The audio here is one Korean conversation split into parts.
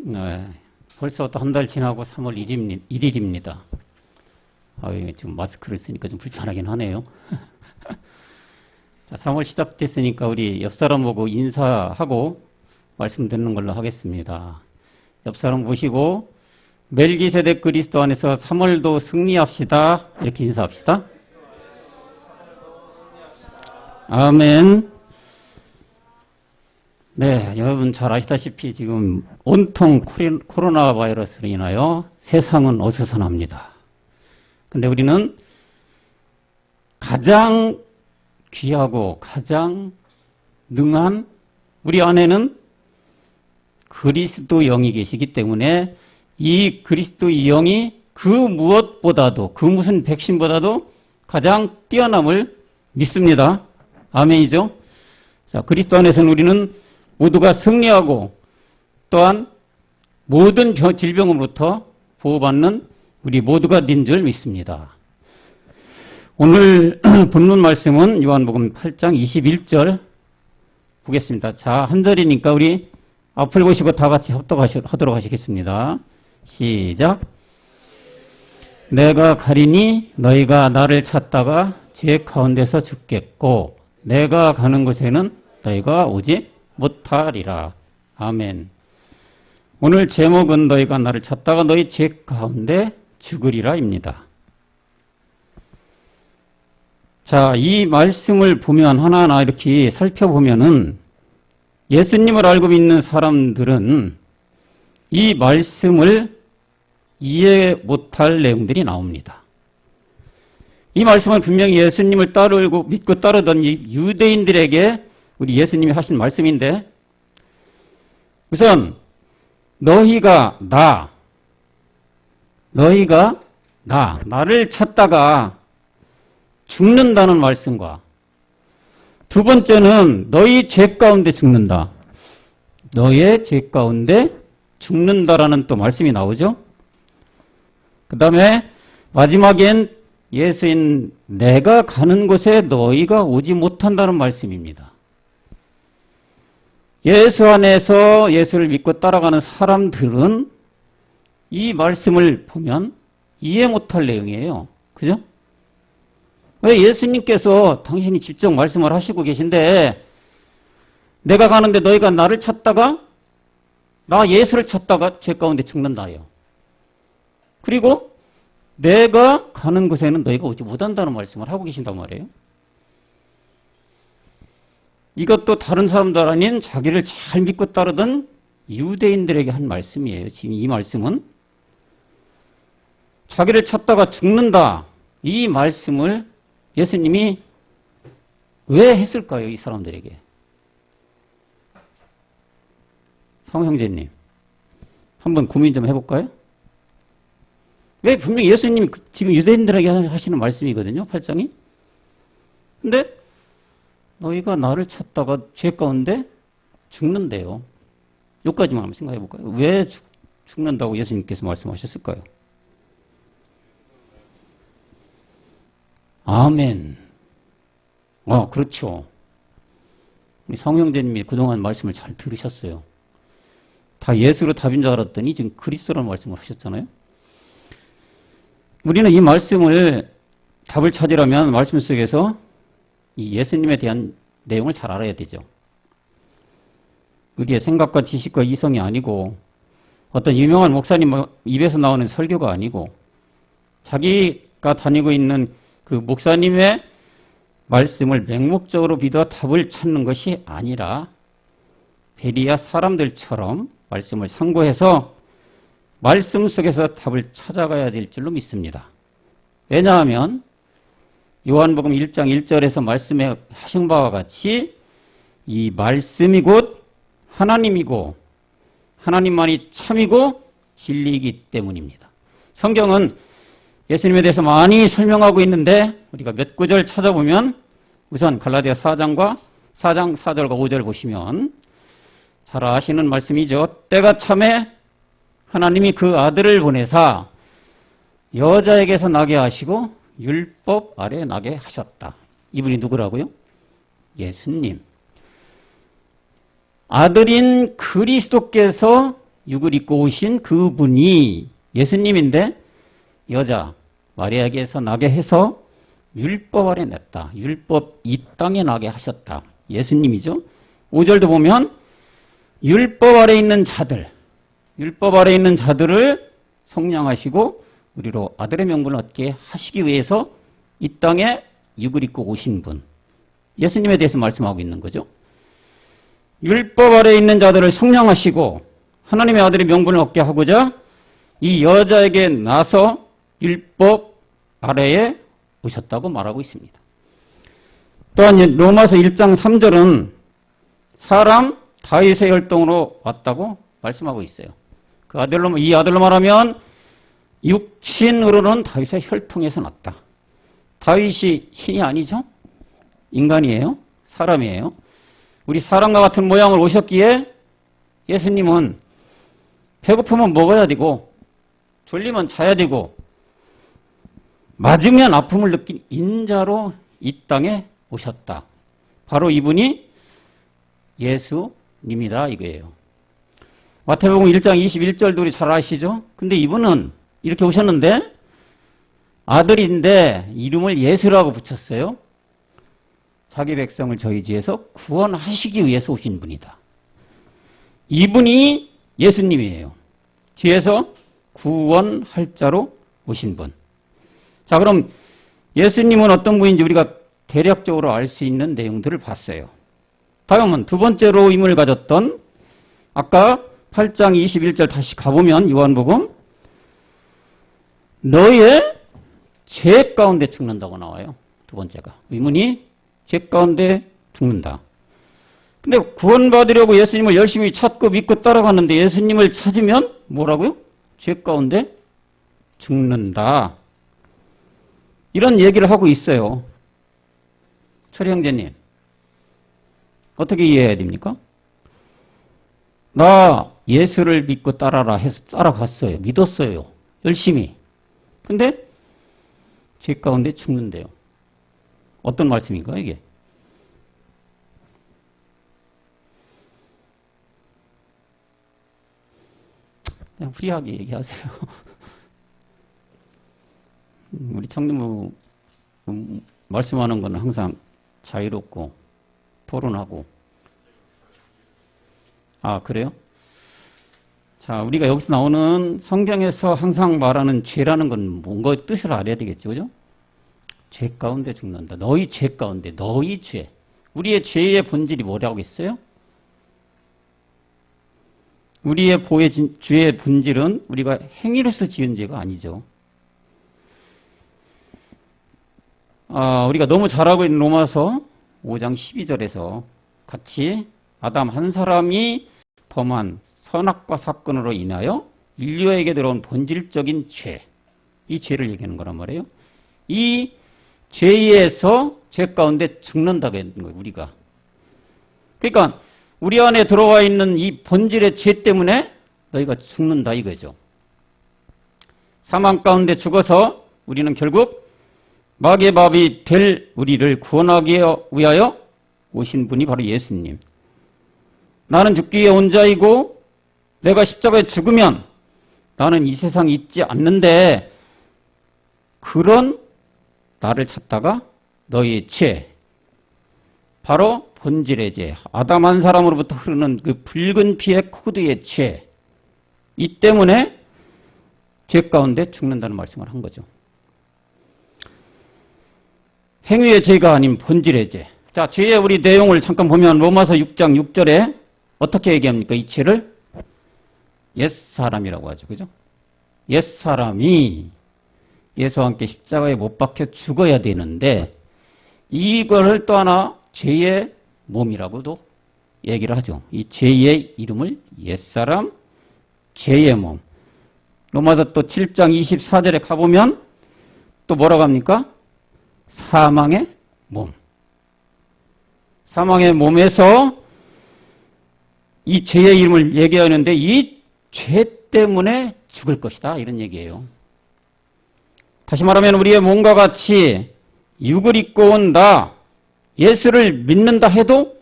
네, 벌써 또 한 달 지나고 3월 1일입니다. 지금 마스크를 쓰니까 좀 불편하긴 하네요. 자, 3월 시작됐으니까 우리 옆 사람 보고 인사하고 말씀 듣는 걸로 하겠습니다. 옆 사람 보시고 멜기세덱 그리스도 안에서 3월도 승리합시다. 이렇게 인사합시다. 아멘. 네, 여러분 잘 아시다시피 지금 온통 코로나 바이러스로 인하여 세상은 어수선합니다. 근데 우리는 가장 귀하고 가장 능한 우리 안에는 그리스도 영이 계시기 때문에 이 그리스도 영이 그 무엇보다도 그 무슨 백신보다도 가장 뛰어남을 믿습니다. 아멘이죠? 자, 그리스도 안에서는 우리는 모두가 승리하고 또한 모든 질병으로부터 보호받는 우리 모두가 된 줄 믿습니다. 오늘 본문 말씀은 요한복음 8장 21절 보겠습니다. 자, 한 절이니까 우리 앞을 보시고 다 같이 합독하도록 하시겠습니다. 시작. 내가 가리니 너희가 나를 찾다가 죄 가운데서 죽겠고 내가 가는 곳에는 너희가 오지 못하리라. 아멘. 오늘 제목은 너희가 나를 찾다가 너희 죄 가운데 죽으리라입니다. 자, 이 말씀을 보면 하나하나 이렇게 살펴보면은 예수님을 알고 믿는 사람들은 이 말씀을 이해 못할 내용들이 나옵니다. 이 말씀은 분명히 예수님을 따르고 믿고 따르던 유대인들에게 우리 예수님이 하신 말씀인데 우선 너희가 나를 찾다가 죽는다는 말씀과 두 번째는 너희 죄 가운데 죽는다. 너의 죄 가운데 죽는다라는 또 말씀이 나오죠. 그 다음에 마지막엔 예수인 내가 가는 곳에 너희가 오지 못한다는 말씀입니다. 예수 안에서 예수를 믿고 따라가는 사람들은 이 말씀을 보면 이해 못할 내용이에요. 그죠? 왜 예수님께서 당신이 직접 말씀을 하시고 계신데 내가 가는데 너희가 나를 찾다가 나 예수를 찾다가 죄 가운데 죽는다요. 그리고 내가 가는 곳에는 너희가 오지 못한다는 말씀을 하고 계신단 말이에요. 이것도 다른 사람들 아닌 자기를 잘 믿고 따르던 유대인들에게 한 말씀이에요. 지금 이 말씀은 자기를 찾다가 죽는다. 이 말씀을 예수님이 왜 했을까요? 이 사람들에게. 상호 형제님, 한번 고민 좀 해볼까요? 왜 분명히 예수님이 지금 유대인들에게 하시는 말씀이거든요. 8장이. 근데 너희가 나를 찾다가 죄 가운데 죽는데요. 여기까지만 한번 생각해 볼까요? 왜 죽는다고 예수님께서 말씀하셨을까요? 아멘. 그렇죠. 우리 성형제님이 그동안 말씀을 잘 들으셨어요. 다 예수로 답인 줄 알았더니 지금 그리스도라는 말씀을 하셨잖아요. 우리는 이 말씀을 답을 찾으려면 말씀 속에서 이 예수님에 대한 내용을 잘 알아야 되죠. 우리의 생각과 지식과 이성이 아니고 어떤 유명한 목사님 입에서 나오는 설교가 아니고 자기가 다니고 있는 그 목사님의 말씀을 맹목적으로 믿어 답을 찾는 것이 아니라 베리아 사람들처럼 말씀을 상고해서 말씀 속에서 답을 찾아가야 될 줄로 믿습니다. 왜냐하면 요한복음 1장 1절에서 말씀에 하신 바와 같이 이 말씀이 곧 하나님이고 하나님만이 참이고 진리이기 때문입니다. 성경은 예수님에 대해서 많이 설명하고 있는데 우리가 몇 구절 찾아보면 우선 갈라디아 4장 4절과 5절 보시면 잘 아시는 말씀이죠. 때가 참에 하나님이 그 아들을 보내사 여자에게서 나게 하시고 율법 아래 나게 하셨다. 이분이 누구라고요? 예수님. 아들인 그리스도께서 육을 입고 오신 그분이 예수님인데 여자 마리아에게서 나게 해서 율법 아래 냈다. 율법 이 땅에 나게 하셨다. 예수님이죠. 5절도 보면 율법 아래 있는 자들, 율법 아래 있는 자들을 속량하시고 우리로 아들의 명분을 얻게 하시기 위해서 이 땅에 육을 입고 오신 분, 예수님에 대해서 말씀하고 있는 거죠. 율법 아래 있는 자들을 속량하시고 하나님의 아들의 명분을 얻게 하고자 이 여자에게 나서 율법 아래에 오셨다고 말하고 있습니다. 또한 로마서 1장 3절은 사람 다윗의 혈통으로 왔다고 말씀하고 있어요. 이 아들로 말하면 육신으로는 다윗의 혈통에서 났다. 다윗이 신이 아니죠? 인간이에요. 사람이에요. 우리 사람과 같은 모양을 오셨기에 예수님은 배고프면 먹어야 되고 졸리면 자야 되고 맞으면 아픔을 느낀 인자로 이 땅에 오셨다. 바로 이분이 예수님이다 이거예요. 마태복음 1장 21절도 우리 잘 아시죠? 근데 이분은 이렇게 오셨는데 아들인데 이름을 예수라고 붙였어요. 자기 백성을 저희 지에서 구원하시기 위해서 오신 분이다. 이분이 예수님이에요. 뒤에서 구원할 자로 오신 분. 자, 그럼 예수님은 어떤 분인지 우리가 대략적으로 알 수 있는 내용들을 봤어요. 다음은 두 번째로 의문을 가졌던 아까 8장 21절 다시 가보면 요한복음 너의 죄 가운데 죽는다고 나와요. 두 번째가. 의문이 죄 가운데 죽는다. 근데 구원받으려고 예수님을 열심히 찾고 믿고 따라가는데 예수님을 찾으면 뭐라고요? 죄 가운데 죽는다. 이런 얘기를 하고 있어요. 철희 형제님, 어떻게 이해해야 됩니까? 나 예수를 믿고 따라라 해서 따라갔어요. 믿었어요. 열심히. 근데 죄 가운데 죽는데요. 어떤 말씀인가요, 이게? 그냥 프리하게 얘기하세요. 우리 청년부 말씀하는 건 항상 자유롭고 토론하고. 아, 그래요? 자, 우리가 여기서 나오는 성경에서 항상 말하는 죄라는 건 뭔가 뜻을 알아야 되겠죠, 그죠? 죄 가운데 죽는다. 너희 죄 가운데, 너희 죄. 우리의 죄의 본질이 뭐라고 했어요? 우리의 죄의 본질은 우리가 행위로서 지은 죄가 아니죠. 우리가 너무 잘 알고 있는 로마서 5장 12절에서 같이 아담 한 사람이 범한 선악과 사건으로 인하여 인류에게 들어온 본질적인 죄, 이 죄를 얘기하는 거란 말이에요. 이 죄에서 죄 가운데 죽는다고 했는 거예요, 우리가. 그러니까 우리 안에 들어와 있는 이 본질의 죄 때문에 너희가 죽는다 이거죠. 사망 가운데 죽어서 우리는 결국 마귀의 밥이 될 우리를 구원하기 위하여 오신 분이 바로 예수님. 나는 죽기 위해 온 자이고 내가 십자가에 죽으면 나는 이 세상에 있지 않는데 그런 나를 찾다가 너희의 죄, 바로 본질의 죄, 아담 한 사람으로부터 흐르는 그 붉은 피의 코드의 죄, 이 때문에 죄 가운데 죽는다는 말씀을 한 거죠. 행위의 죄가 아닌 본질의 죄. 자, 죄의 우리 내용을 잠깐 보면 로마서 6장 6절에 어떻게 얘기합니까? 이 죄를 옛사람이라고 하죠. 그죠? 옛사람이 예수와 함께 십자가에 못 박혀 죽어야 되는데 이거를 또 하나 죄의 몸이라고도 얘기를 하죠. 이 죄의 이름을 옛사람, 죄의 몸. 로마서 또 7장 24절에 가보면 또 뭐라고 합니까? 사망의 몸. 사망의 몸에서 이 죄의 이름을 얘기하는데 이 죄 때문에 죽을 것이다. 이런 얘기예요. 다시 말하면 우리의 몸과 같이 육을 입고 온 나, 예수를 믿는다 해도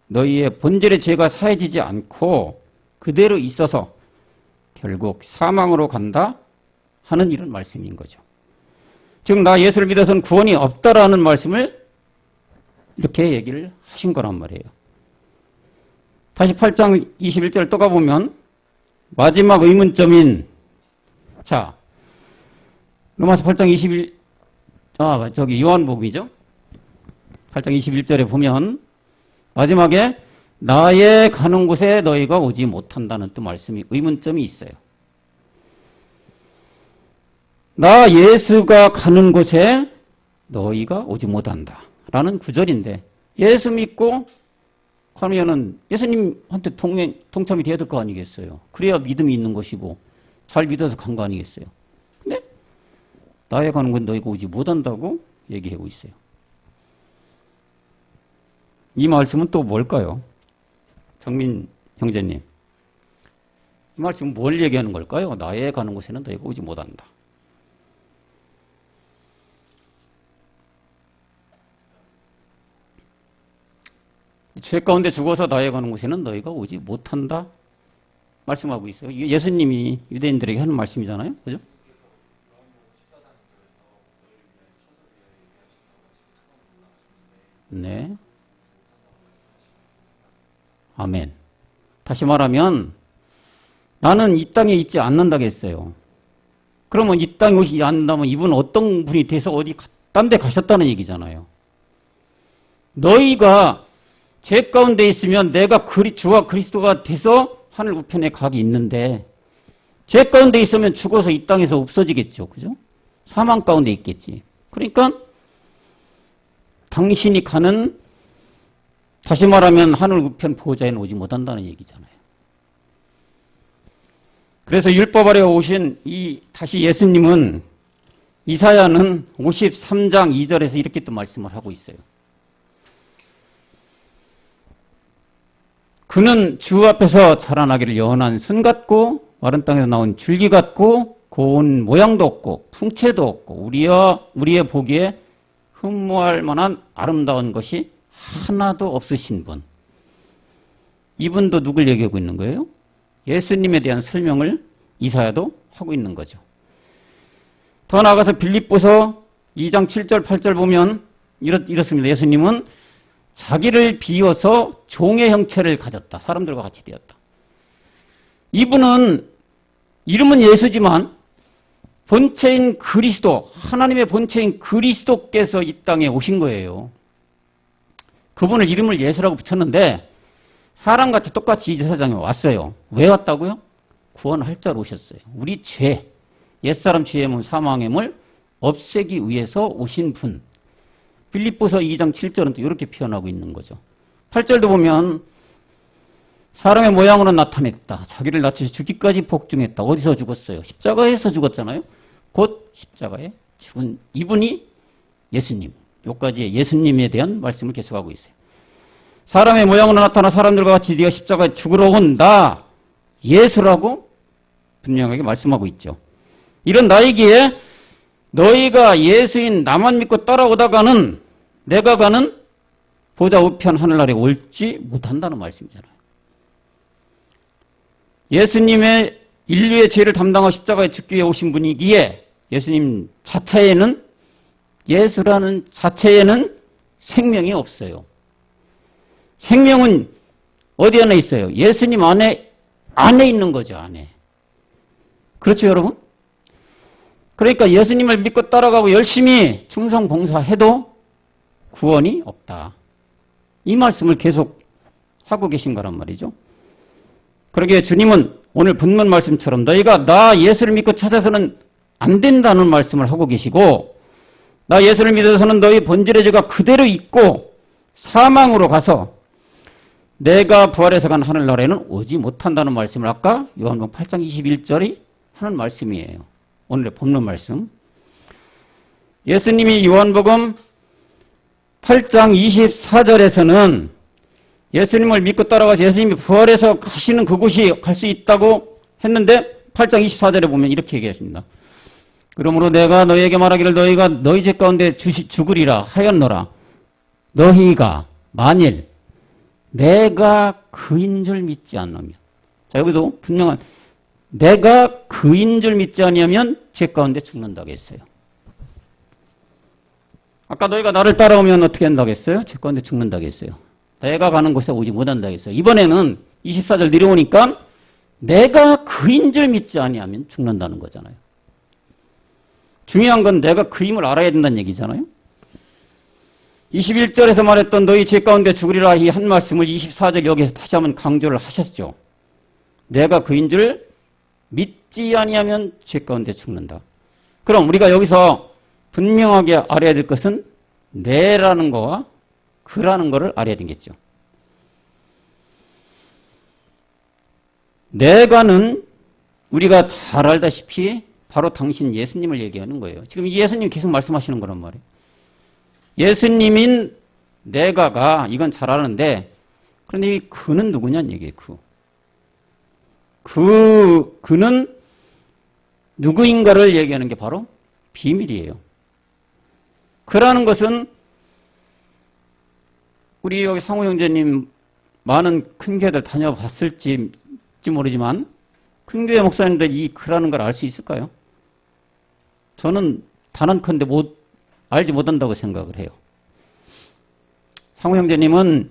너희의 본질의 죄가 사해지지 않고 그대로 있어서 결국 사망으로 간다 하는 이런 말씀인 거죠. 즉 나 예수를 믿어서는 구원이 없다라는 말씀을 이렇게 얘기를 하신 거란 말이에요. 다시 8장 21절 또 가보면 마지막 의문점인 자 로마서 8장 21 저기 요한복음이죠. 8장 21절에 보면 마지막에 나의 가는 곳에 너희가 오지 못한다는 또 말씀이 의문점이 있어요. 나 예수가 가는 곳에 너희가 오지 못한다 라는 구절인데 예수 믿고 가면은 예수님한테 동참이 돼야 될 거 아니겠어요. 그래야 믿음이 있는 것이고 잘 믿어서 간 거 아니겠어요. 근데 나의 가는 곳에 너희가 오지 못한다고 얘기하고 있어요. 이 말씀은 또 뭘까요? 정민 형제님, 이 말씀은 뭘 얘기하는 걸까요? 나의 가는 곳에는 너희가 오지 못한다. 죄 가운데 죽어서 나의 가는 곳에는 너희가 오지 못한다 말씀하고 있어요. 예수님이 유대인들에게 하는 말씀이잖아요. 그죠? 네. 아멘. 다시 말하면 나는 이 땅에 있지 않는다고 했어요. 그러면 이 땅에 오시지 않는다면 이분은 어떤 분이 돼서 어디 딴 데 가셨다는 얘기잖아요. 너희가 죄 가운데 있으면 내가 주와 그리스도가 돼서 하늘 우편에 가기 있는데 죄 가운데 있으면 죽어서 이 땅에서 없어지겠죠. 그죠? 사망 가운데 있겠지. 그러니까 당신이 가는 다시 말하면 하늘 우편 보호자에는 오지 못한다는 얘기잖아요. 그래서 율법 아래 오신 다시 예수님은 이사야는 53장 2절에서 이렇게 또 말씀을 하고 있어요. 그는 주 앞에서 자라나기를 연한 순 같고 마른 땅에서 나온 줄기 같고 고운 모양도 없고 풍채도 없고 우리의 보기에 흠모할 만한 아름다운 것이 하나도 없으신 분. 이분도 누굴 얘기하고 있는 거예요? 예수님에 대한 설명을 이사야도 하고 있는 거죠. 더 나아가서 빌립보서 2장 7절 8절 보면 이렇습니다. 예수님은 자기를 비워서 종의 형체를 가졌다. 사람들과 같이 되었다. 이분은 이름은 예수지만 본체인 그리스도, 하나님의 본체인 그리스도께서 이 땅에 오신 거예요. 그분을 이름을 예수라고 붙였는데 사람같이 똑같이 이 세상에 왔어요. 왜 왔다고요? 구원할 자로 오셨어요. 우리 죄, 옛사람 죄의 문, 사망의 물 없애기 위해서 오신 분. 빌립보서 2장 7절은 또 이렇게 표현하고 있는 거죠. 8절도 보면 사람의 모양으로 나타냈다. 자기를 낮춰서 죽기까지 복종했다. 어디서 죽었어요? 십자가에서 죽었잖아요. 곧 십자가에 죽은 이분이 예수님. 여기까지 예수님에 대한 말씀을 계속하고 있어요. 사람의 모양으로 나타나 사람들과 같이 네가 십자가에 죽으러 온다. 예수라고 분명하게 말씀하고 있죠. 이런 나이기에 너희가 예수인 나만 믿고 따라오다가는 내가 가는 보좌 우편 하늘나라에 올지 못한다는 말씀이잖아요. 예수님의 인류의 죄를 담당하고 십자가에 죽기 위해 오신 분이기에 예수님 자체에는 예수라는 자체에는 생명이 없어요. 생명은 어디 안에 있어요? 예수님 안에 있는 거죠. 안에. 그렇죠, 여러분? 그러니까 예수님을 믿고 따라가고 열심히 충성 봉사해도 구원이 없다. 이 말씀을 계속 하고 계신 거란 말이죠. 그러기에 주님은 오늘 본문 말씀처럼 너희가 나 예수를 믿고 찾아서는 안 된다는 말씀을 하고 계시고 나 예수를 믿어서는 너희 본질의 죄가 그대로 있고 사망으로 가서 내가 부활해서 간 하늘나라에는 오지 못한다는 말씀을 아까 요한복음 8장 21절이 하는 말씀이에요. 오늘의 본문 말씀. 예수님이 요한복음 8장 24절에서는 예수님을 믿고 따라가서 예수님이 부활해서 가시는 그곳이 갈 수 있다고 했는데 8장 24절에 보면 이렇게 얘기하십니다. 그러므로 내가 너희에게 말하기를 너희가 너희 죄 가운데 죽으리라 하였노라. 너희가 만일 내가 그인 줄 믿지 않으면. 자, 여기도 분명한 내가 그인 줄 믿지 아니하면 죄 가운데 죽는다고 했어요. 아까 너희가 나를 따라오면 어떻게 한다고 했어요? 죄 가운데 죽는다고 했어요. 내가 가는 곳에 오지 못한다고 했어요. 이번에는 24절 내려오니까 내가 그인 줄 믿지 아니하면 죽는다는 거잖아요. 중요한 건 내가 그임을 알아야 된다는 얘기잖아요. 21절에서 말했던 너희 죄 가운데 죽으리라 이 한 말씀을 24절 여기서 다시 한번 강조를 하셨죠. 내가 그인 줄 믿지 아니하면 죄 가운데 죽는다. 그럼 우리가 여기서 분명하게 알아야 될 것은 내라는 거와 그라는 거를 알아야 되겠죠. 내가는 우리가 잘 알다시피 바로 당신 예수님을 얘기하는 거예요. 지금 이 예수님 계속 말씀하시는 거란 말이에요. 예수님인 내가가 이건 잘 아는데 그런데 이 그는 누구냐는 얘기예요. 그는 누구인가를 얘기하는 게 바로 비밀이에요. 그라는 것은 우리 여기 상호 형제님 많은 큰 교회들 다녀봤을지 모르지만 큰 교회 목사님들 이 그라는 걸 알 수 있을까요? 저는 단언컨대 알지 못한다고 생각을 해요. 상호 형제님은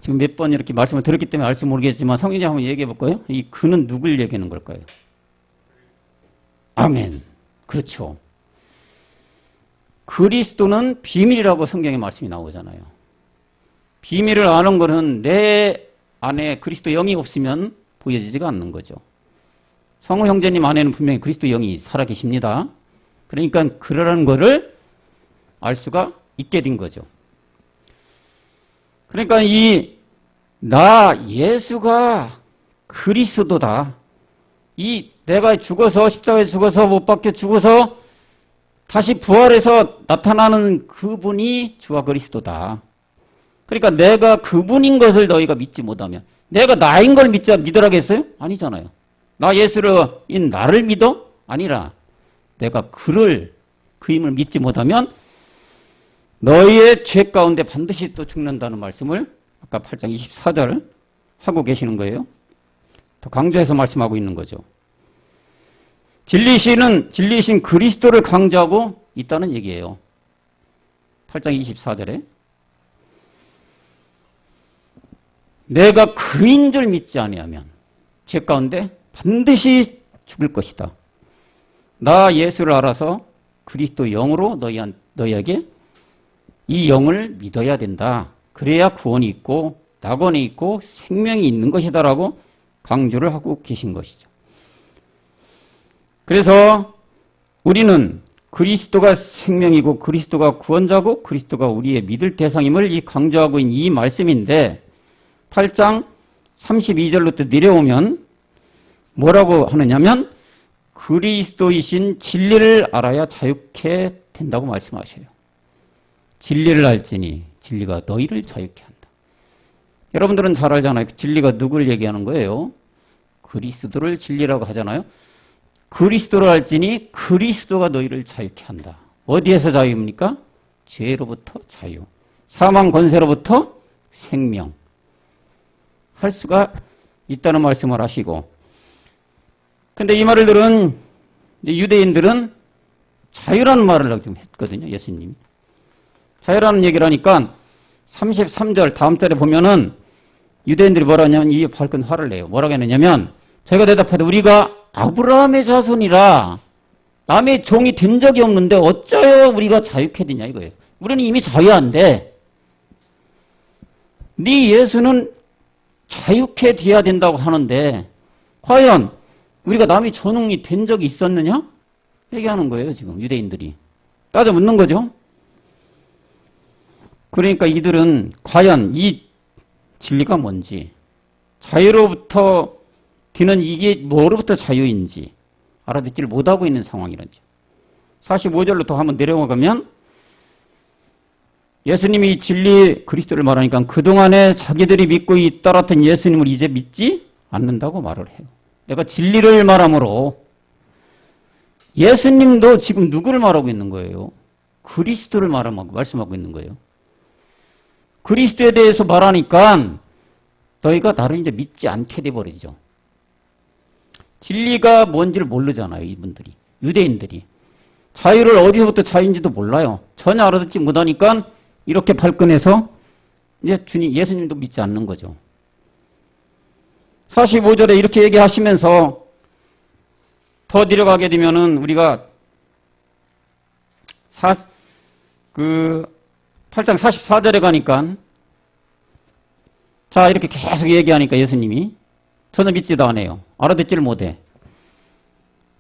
지금 몇 번 이렇게 말씀을 들었기 때문에 알지 모르겠지만 상호 형제님 한번 얘기해 볼까요? 이 그는 누굴 얘기하는 걸까요? 아멘. 그렇죠. 그리스도는 비밀이라고 성경에 말씀이 나오잖아요. 비밀을 아는 것은 내 안에 그리스도 영이 없으면 보여지지가 않는 거죠. 성호 형제님 안에는 분명히 그리스도 영이 살아계십니다. 그러니까 그러라는 것을 알 수가 있게 된 거죠. 그러니까 예수가 그리스도다. 내가 죽어서 십자가에 죽어서 못 박혀 죽어서 다시 부활해서 나타나는 그분이 주와 그리스도다. 그러니까 내가 그분인 것을 너희가 믿지 못하면 내가 나인 걸 믿으라겠어요? 아니잖아요. 나 예수인 나를 믿어? 아니라 내가 그 힘을 믿지 못하면 너희의 죄 가운데 반드시 또 죽는다는 말씀을 아까 8장 24절 하고 계시는 거예요. 더 강조해서 말씀하고 있는 거죠. 진리이신 그리스도를 강조하고 있다는 얘기예요. 8장 24절에 내가 그인 줄 믿지 아니하면 죄 가운데 반드시 죽을 것이다. 나 예수를 알아서 그리스도 영으로 너희에게 이 영을 믿어야 된다. 그래야 구원이 있고 낙원이 있고 생명이 있는 것이다라고 강조를 하고 계신 것이죠. 그래서 우리는 그리스도가 생명이고 그리스도가 구원자고 그리스도가 우리의 믿을 대상임을 강조하고 있는 이 말씀인데 8장 32절부터 내려오면 뭐라고 하느냐면 그리스도이신 진리를 알아야 자유케 된다고 말씀하셔요. 진리를 알지니 진리가 너희를 자유케 한다. 여러분들은 잘 알잖아요. 진리가 누구를 얘기하는 거예요? 그리스도를 진리라고 하잖아요. 그리스도를 알지니 그리스도가 너희를 자유케 한다. 어디에서 자유입니까? 죄로부터 자유. 사망 권세로부터 생명. 할 수가 있다는 말씀을 하시고 근데 이 말을 들은 유대인들은 자유라는 말을 좀 했거든요. 예수님이. 자유라는 얘기를 하니까 33절 다음 절에 보면은 유대인들이 뭐라 하냐면 이 발끈 화를 내요. 뭐라고 했느냐면 저희가 대답하되 우리가 아브라함의 자손이라 남의 종이 된 적이 없는데 어쩌여 우리가 자유케 되냐 이거예요. 우리는 이미 자유한데 네 예수는 자유케 돼야 된다고 하는데 과연 우리가 남의 종이 된 적이 있었느냐? 얘기하는 거예요. 지금 유대인들이. 따져 묻는 거죠. 그러니까 이들은 과연 이 진리가 뭔지 자유로부터 뒤는 이게 뭐로부터 자유인지 알아듣지를 못하고 있는 상황이란지. 45절로 더 한번 내려가면 예수님이 진리 그리스도를 말하니까 그동안에 자기들이 믿고 따랐던 예수님을 이제 믿지 않는다고 말을 해요. 내가 진리를 말함으로 예수님도 지금 누구를 말하고 있는 거예요? 그리스도를 말씀하고 있는 거예요. 그리스도에 대해서 말하니까 너희가 나를 이제 믿지 않게 돼버리죠. 진리가 뭔지를 모르잖아요, 이분들이. 유대인들이. 자유를 어디서부터 자유인지도 몰라요. 전혀 알아듣지 못하니까 이렇게 발끈해서 이제 예수님도 믿지 않는 거죠. 45절에 이렇게 얘기하시면서 더 내려가게 되면은 우리가 8장 44절에 가니까 자, 이렇게 계속 얘기하니까 예수님이 전혀 믿지도 않아요. 알아듣지를 못해.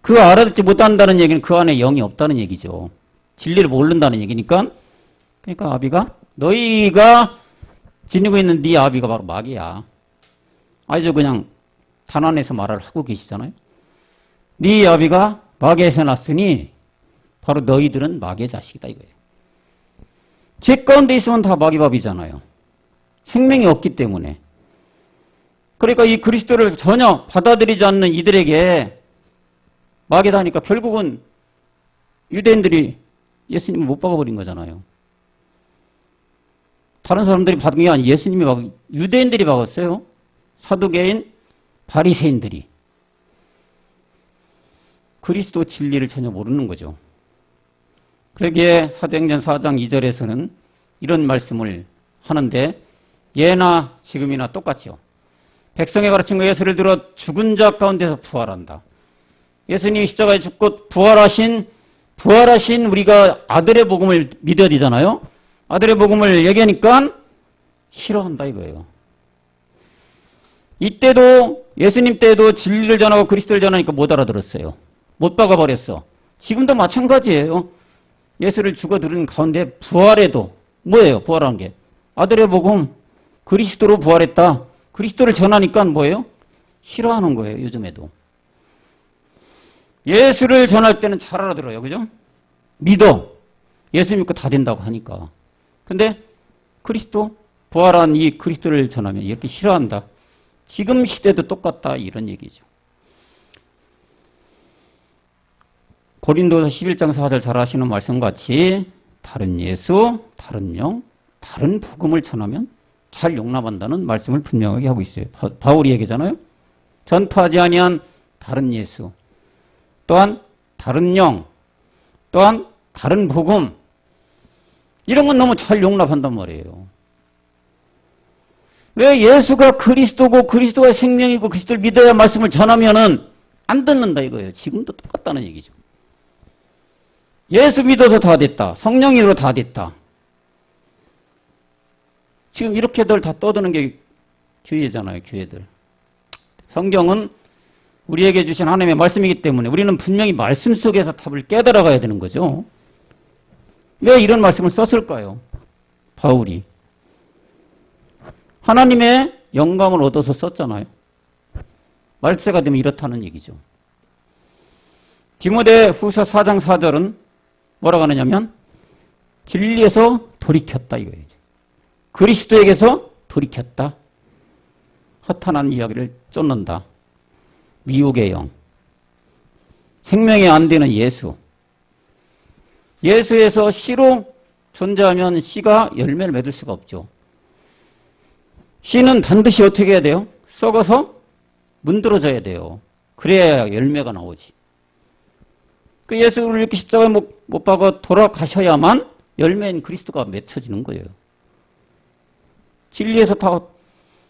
그 알아듣지 못한다는 얘기는 그 안에 영이 없다는 얘기죠. 진리를 모른다는 얘기니까. 그러니까 아비가 너희가 지니고 있는 네 아비가 바로 마귀야. 아주 그냥 단안에서 말을 하고 계시잖아요. 네 아비가 마귀에서 났으니 바로 너희들은 마귀의 자식이다 이거예요. 죄 가운데 있으면 다 마귀밥이잖아요. 생명이 없기 때문에. 그러니까 이 그리스도를 전혀 받아들이지 않는 이들에게 마귀다 하니까 결국은 유대인들이 예수님을 못 박아버린 거잖아요. 다른 사람들이 받은 게 아니고 예수님이 유대인들이 박았어요. 사두개인, 바리새인들이. 그리스도 진리를 전혀 모르는 거죠. 그러기에 사도행전 4장 2절에서는 이런 말씀을 하는데 예나 지금이나 똑같죠. 백성에 가르친 거 예수를 들어 죽은 자 가운데서 부활한다. 예수님이 십자가에 죽고 부활하신 우리가 아들의 복음을 믿어야 되잖아요. 아들의 복음을 얘기하니까 싫어한다 이거예요. 이때도 예수님 때도 진리를 전하고 그리스도를 전하니까 못 알아들었어요. 못 박아버렸어. 지금도 마찬가지예요. 예수를 죽어 들은 가운데 부활해도 뭐예요? 부활한 게 아들의 복음 그리스도로 부활했다. 그리스도를 전하니까 뭐예요? 싫어하는 거예요. 요즘에도. 예수를 전할 때는 잘 알아들어요. 그죠? 믿어. 예수 믿고 다 된다고 하니까. 근데 그리스도 부활한 이 그리스도를 전하면 이렇게 싫어한다. 지금 시대도 똑같다. 이런 얘기죠. 고린도서 11장 4절 잘 아시는 말씀같이 다른 예수, 다른 영, 다른 복음을 전하면 잘 용납한다는 말씀을 분명하게 하고 있어요. 바울이 얘기잖아요. 전파하지 아니한 다른 예수, 또한 다른 영, 또한 다른 복음, 이런 건 너무 잘 용납한단 말이에요. 왜 예수가 그리스도고 그리스도가 생명이고 그리스도를 믿어야 말씀을 전하면은 안 듣는다 이거예요. 지금도 똑같다는 얘기죠. 예수 믿어서 다 됐다. 성령으로 다 됐다. 지금 이렇게들 다 떠드는 게 교회잖아요. 교회들. 성경은 우리에게 주신 하나님의 말씀이기 때문에 우리는 분명히 말씀 속에서 답을 깨달아 가야 되는 거죠. 왜 이런 말씀을 썼을까요? 바울이. 하나님의 영감을 얻어서 썼잖아요. 말세가 되면 이렇다는 얘기죠. 디모데 후서 4장 4절은 뭐라고 하느냐면 진리에서 돌이켰다 이거예요. 그리스도에게서 돌이켰다. 허탄한 이야기를 쫓는다. 미혹의 영. 생명이 안 되는 예수. 예수에서 씨로 존재하면 씨가 열매를 맺을 수가 없죠. 씨는 반드시 어떻게 해야 돼요? 썩어서 문드러져야 돼요. 그래야 열매가 나오지. 그 예수를 이렇게 십자가에 못 박아 돌아가셔야만 열매인 그리스도가 맺혀지는 거예요. 진리에서 다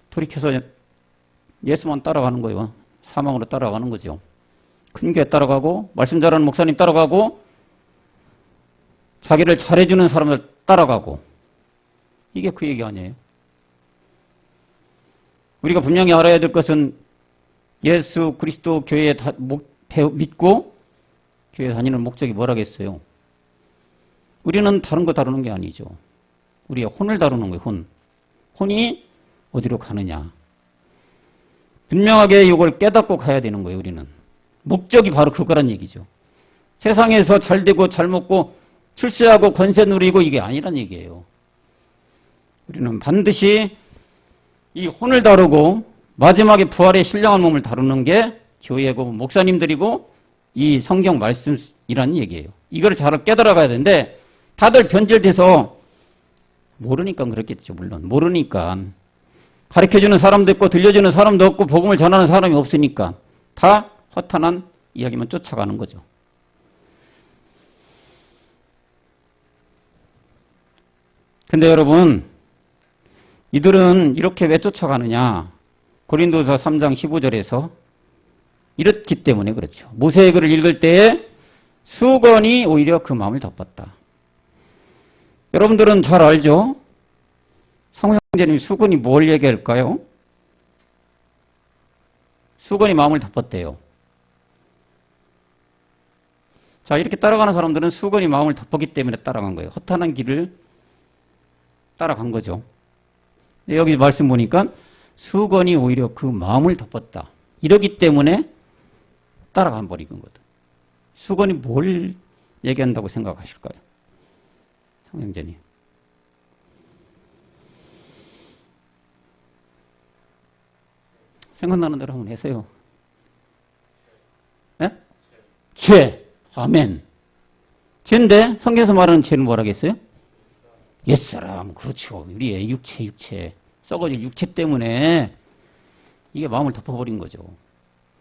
돌이켜서 예수만 따라가는 거예요. 사망으로 따라가는 거죠. 큰 교회 따라가고 말씀 잘하는 목사님 따라가고 자기를 잘해주는 사람을 따라가고 이게 그 얘기 아니에요. 우리가 분명히 알아야 될 것은 예수 그리스도 교회에 믿고 교회 다니는 목적이 뭐라겠어요? 우리는 다른 거 다루는 게 아니죠. 우리가 혼을 다루는 거예요. 혼이 어디로 가느냐. 분명하게 이걸 깨닫고 가야 되는 거예요. 우리는. 목적이 바로 그거란 얘기죠. 세상에서 잘 되고 잘 먹고 출세하고 권세 누리고 이게 아니란 얘기예요. 우리는 반드시 이 혼을 다루고 마지막에 부활의 신령한 몸을 다루는 게 교회고 목사님들이고 이 성경 말씀이라는 얘기예요. 이걸 잘 깨달아가야 되는데 다들 변질돼서 모르니까 그렇겠죠. 물론 모르니까 가르쳐주는 사람도 있고 들려주는 사람도 없고 복음을 전하는 사람이 없으니까 다 허탄한 이야기만 쫓아가는 거죠. 근데 여러분, 이들은 이렇게 왜 쫓아가느냐? 고린도서 3장 15절에서 이렇기 때문에 그렇죠. 모세의 글을 읽을 때에 수건이 오히려 그 마음을 덮었다. 여러분들은 잘 알죠? 상호 형제님, 수건이 뭘 얘기할까요? 수건이 마음을 덮었대요. 자, 이렇게 따라가는 사람들은 수건이 마음을 덮었기 때문에 따라간 거예요. 허탄한 길을 따라간 거죠. 여기 말씀 보니까 수건이 오히려 그 마음을 덮었다. 이러기 때문에 따라가 버린 거거든. 수건이 뭘 얘기한다고 생각하실까요? 성형제님. 생각나는 대로 한번 해세요. 네? 죄. 아멘. 죄인데 성경에서 말하는 죄는 뭐라겠어요? 옛사람. 그렇죠. 우리의 육체. 썩어질 육체 때문에 이게 마음을 덮어버린 거죠.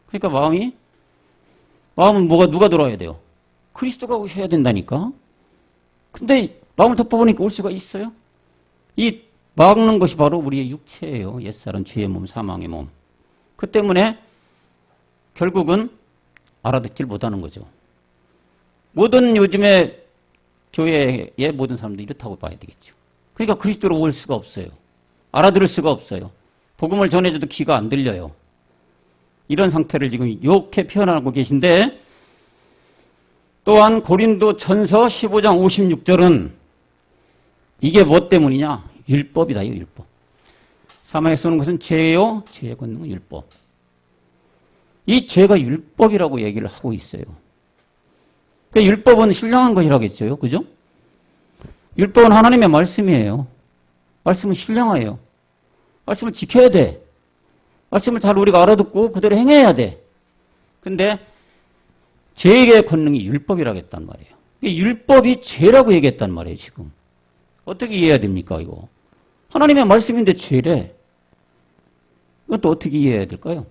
그러니까 마음은 누가 들어와야 돼요? 그리스도가 오셔야 된다니까. 근데 마음을 덮어보니까 올 수가 있어요? 이 막는 것이 바로 우리의 육체예요. 옛사람, 죄의 몸, 사망의 몸. 그 때문에 결국은 알아듣질 못하는 거죠. 모든 요즘에 교회의 모든 사람들이 이렇다고 봐야 되겠죠. 그러니까 그리스도로 올 수가 없어요. 알아들을 수가 없어요. 복음을 전해줘도 귀가 안 들려요. 이런 상태를 지금 이렇게 표현하고 계신데, 또한 고린도 전서 15장 56절은 이게 뭐 때문이냐? 율법이다, 율법. 사망에 쏘는 것은 죄요, 죄의 권능은 율법. 이 죄가 율법이라고 얘기를 하고 있어요. 그러니까 율법은 신령한 것이라겠죠, 그죠? 율법은 하나님의 말씀이에요. 말씀은 신령해요. 말씀을 지켜야 돼. 말씀을 잘 우리가 알아듣고 그대로 행해야 돼. 근데 죄의 권능이 율법이라고 했단 말이에요. 율법이 죄라고 얘기했단 말이에요, 지금. 어떻게 이해해야 됩니까, 이거? 하나님의 말씀인데 죄래. 이건 또 어떻게 이해해야 될까요?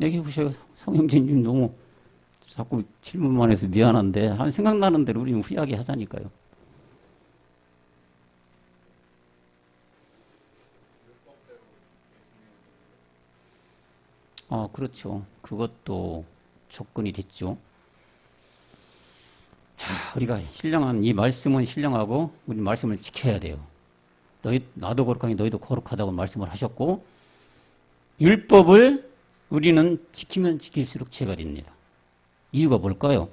얘기해 보세요. 성형제님 너무 자꾸 질문만 해서 미안한데 한 생각나는 대로 우리는 후하게 하자니까요. 그렇죠. 그것도 조건이 됐죠. 자, 우리가 신령한 이 말씀은 신령하고 우리 말씀을 지켜야 돼요. 나도 거룩하니 너희도 거룩하다고 말씀을 하셨고, 율법을 우리는 지키면 지킬수록 죄가 됩니다. 이유가 뭘까요?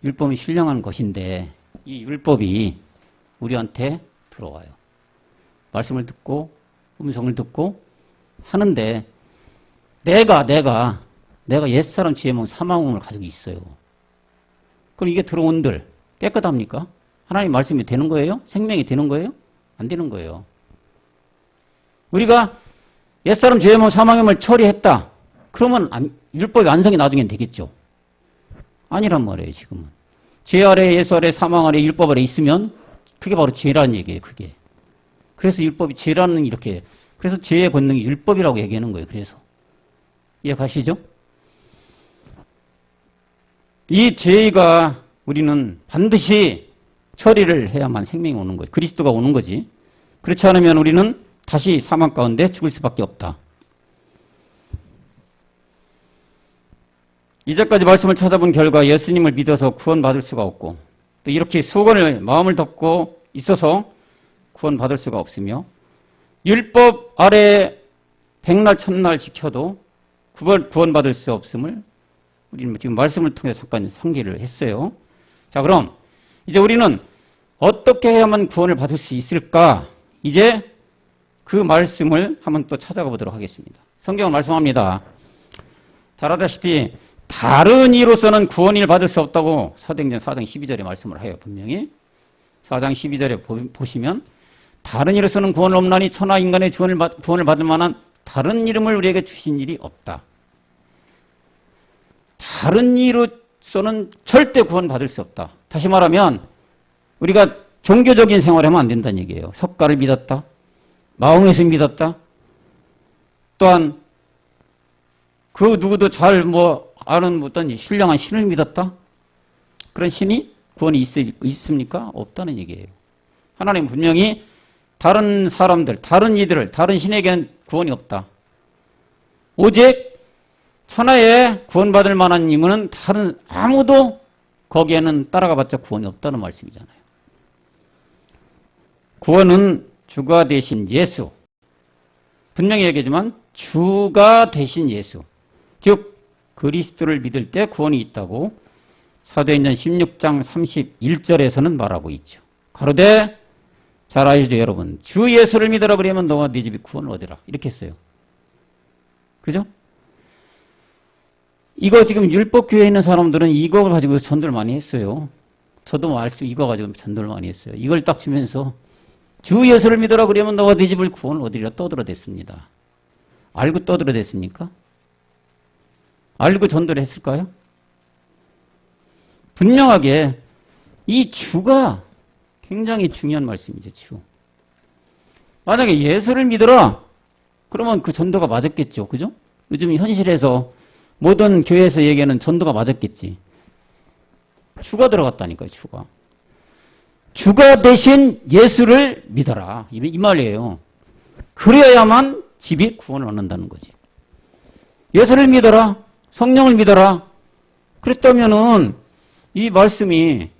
율법이 신령한 것인데 이 율법이 우리한테 들어와요. 말씀을 듣고 음성을 듣고 하는데 내가 옛사람 죄의 몸 사망몸을 가지고 있어요. 그럼 이게 들어온들 깨끗합니까? 하나님 말씀이 되는 거예요? 생명이 되는 거예요? 안 되는 거예요. 우리가 옛사람 죄의 몸 사망의 몸을 처리했다. 그러면 율법의 완성이 나중엔 되겠죠. 아니란 말이에요, 지금은. 죄 아래, 예수 아래, 사망 아래, 율법 아래 있으면 그게 바로 죄라는 얘기예요, 그게. 그래서 율법이 죄라는 이렇게, 그래서 죄의 권능이 율법이라고 얘기하는 거예요, 그래서. 이해 가시죠? 이 죄가 우리는 반드시 처리를 해야만 생명이 오는 거예요. 그리스도가 오는 거지. 그렇지 않으면 우리는 다시 사망 가운데 죽을 수밖에 없다. 이제까지 말씀을 찾아본 결과 예수님을 믿어서 구원받을 수가 없고, 또 이렇게 수건을 마음을 덮고 있어서 구원받을 수가 없으며, 율법 아래 백날 천날 지켜도 구원받을 수 없음을 우리는 지금 말씀을 통해서 잠깐 상기를 했어요. 자, 그럼 이제 우리는 어떻게 해야만 구원을 받을 수 있을까? 이제 그 말씀을 한번 또 찾아가 보도록 하겠습니다. 성경은 말씀합니다. 잘 알다시피 다른 이로서는 구원을 받을 수 없다고 사도행전 4장 12절에 말씀을 해요. 분명히 4장 12절에 보시면 다른 이로서는 구원을 없나니 천하 인간의 구원을 받을 만한 다른 이름을 우리에게 주신 일이 없다. 다른 이로서는 절대 구원받을 수 없다. 다시 말하면 우리가 종교적인 생활을 하면 안 된다는 얘기예요. 석가를 믿었다. 마홍에서 믿었다. 또한 그 누구도 잘 아는 어떤 신령한 신을 믿었다. 그런 신이 구원이 있습니까? 없다는 얘기예요. 하나님 분명히 다른 사람들, 다른 이들을, 다른 신에게는 구원이 없다. 오직 천하에 구원받을 만한 인물은 다른 아무도 거기에는 따라가봤자 구원이 없다는 말씀이잖아요. 구원은 주가 되신 예수. 분명히 얘기하지만 주가 되신 예수. 즉 그리스도를 믿을 때 구원이 있다고 사도행전 16장 31절에서는 말하고 있죠. 가로되 잘 아시죠 여러분. 주 예수를 믿으라 그러면 너와 네 집이 구원을 얻으라. 이렇게 했어요. 그죠? 이거 지금 율법교회에 있는 사람들은 이거 가지고 전도를 많이 했어요. 저도 이거 가지고 전도를 많이 했어요. 이걸 딱 주면서 주 예수를 믿으라 그러면 너와 네 집을 구원을 얻으리라 떠들어댔습니다. 알고 떠들어댔습니까? 알고 전도를 했을까요? 분명하게 이 주가 굉장히 중요한 말씀이죠. 주. 만약에 예수를 믿어라 그러면 그 전도가 맞았겠죠. 그죠? 요즘 현실에서 모든 교회에서 얘기하는 전도가 맞았겠지. 주가 들어갔다니까요. 주가. 주가 대신 예수를 믿어라. 이 말이에요. 그래야만 집이 구원을 얻는다는 거지. 예수를 믿어라. 성령을 믿어라. 그랬다면은 이 말씀이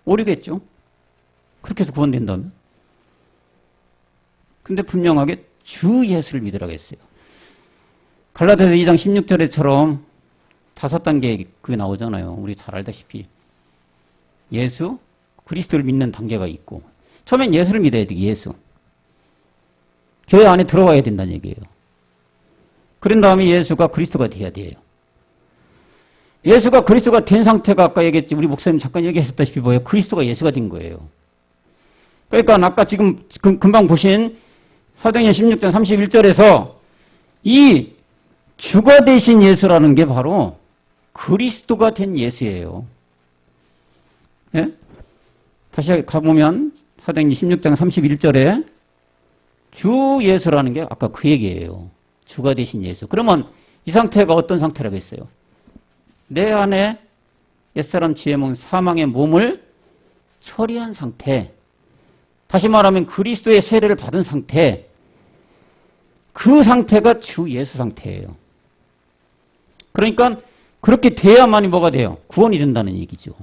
옳겠죠. 그렇게 해서 구원된다면. 근데 분명하게 주 예수를 믿으라고 했어요. 갈라디아서 2장 16절에처럼 5단계 그게 나오잖아요. 우리 잘 알다시피. 예수, 그리스도를 믿는 단계가 있고 처음엔 예수를 믿어야 돼. 예수. 교회 안에 들어와야 된다는 얘기예요. 그런 다음에 예수가 그리스도가 돼야 돼요. 예수가 그리스도가 된 상태가 아까 얘기했지. 우리 목사님 잠깐 얘기하셨다시피 뭐예요? 그리스도가 예수가 된 거예요. 그러니까 아까 지금 금방 보신 사도행전 16장 31절에서 이 주가 되신 예수라는 게 바로 그리스도가 된 예수예요. 예? 다시 가보면 사도행전 16장 31절에 주 예수라는 게 아까 그 얘기예요. 주가 되신 예수. 그러면 이 상태가 어떤 상태라고 했어요? 내 안에 옛사람 지혜 먹은 사망의 몸을 처리한 상태. 다시 말하면 그리스도의 세례를 받은 상태. 그 상태가 주 예수 상태예요. 그러니까 그렇게 돼야만이 뭐가 돼요? 구원이 된다는 얘기죠.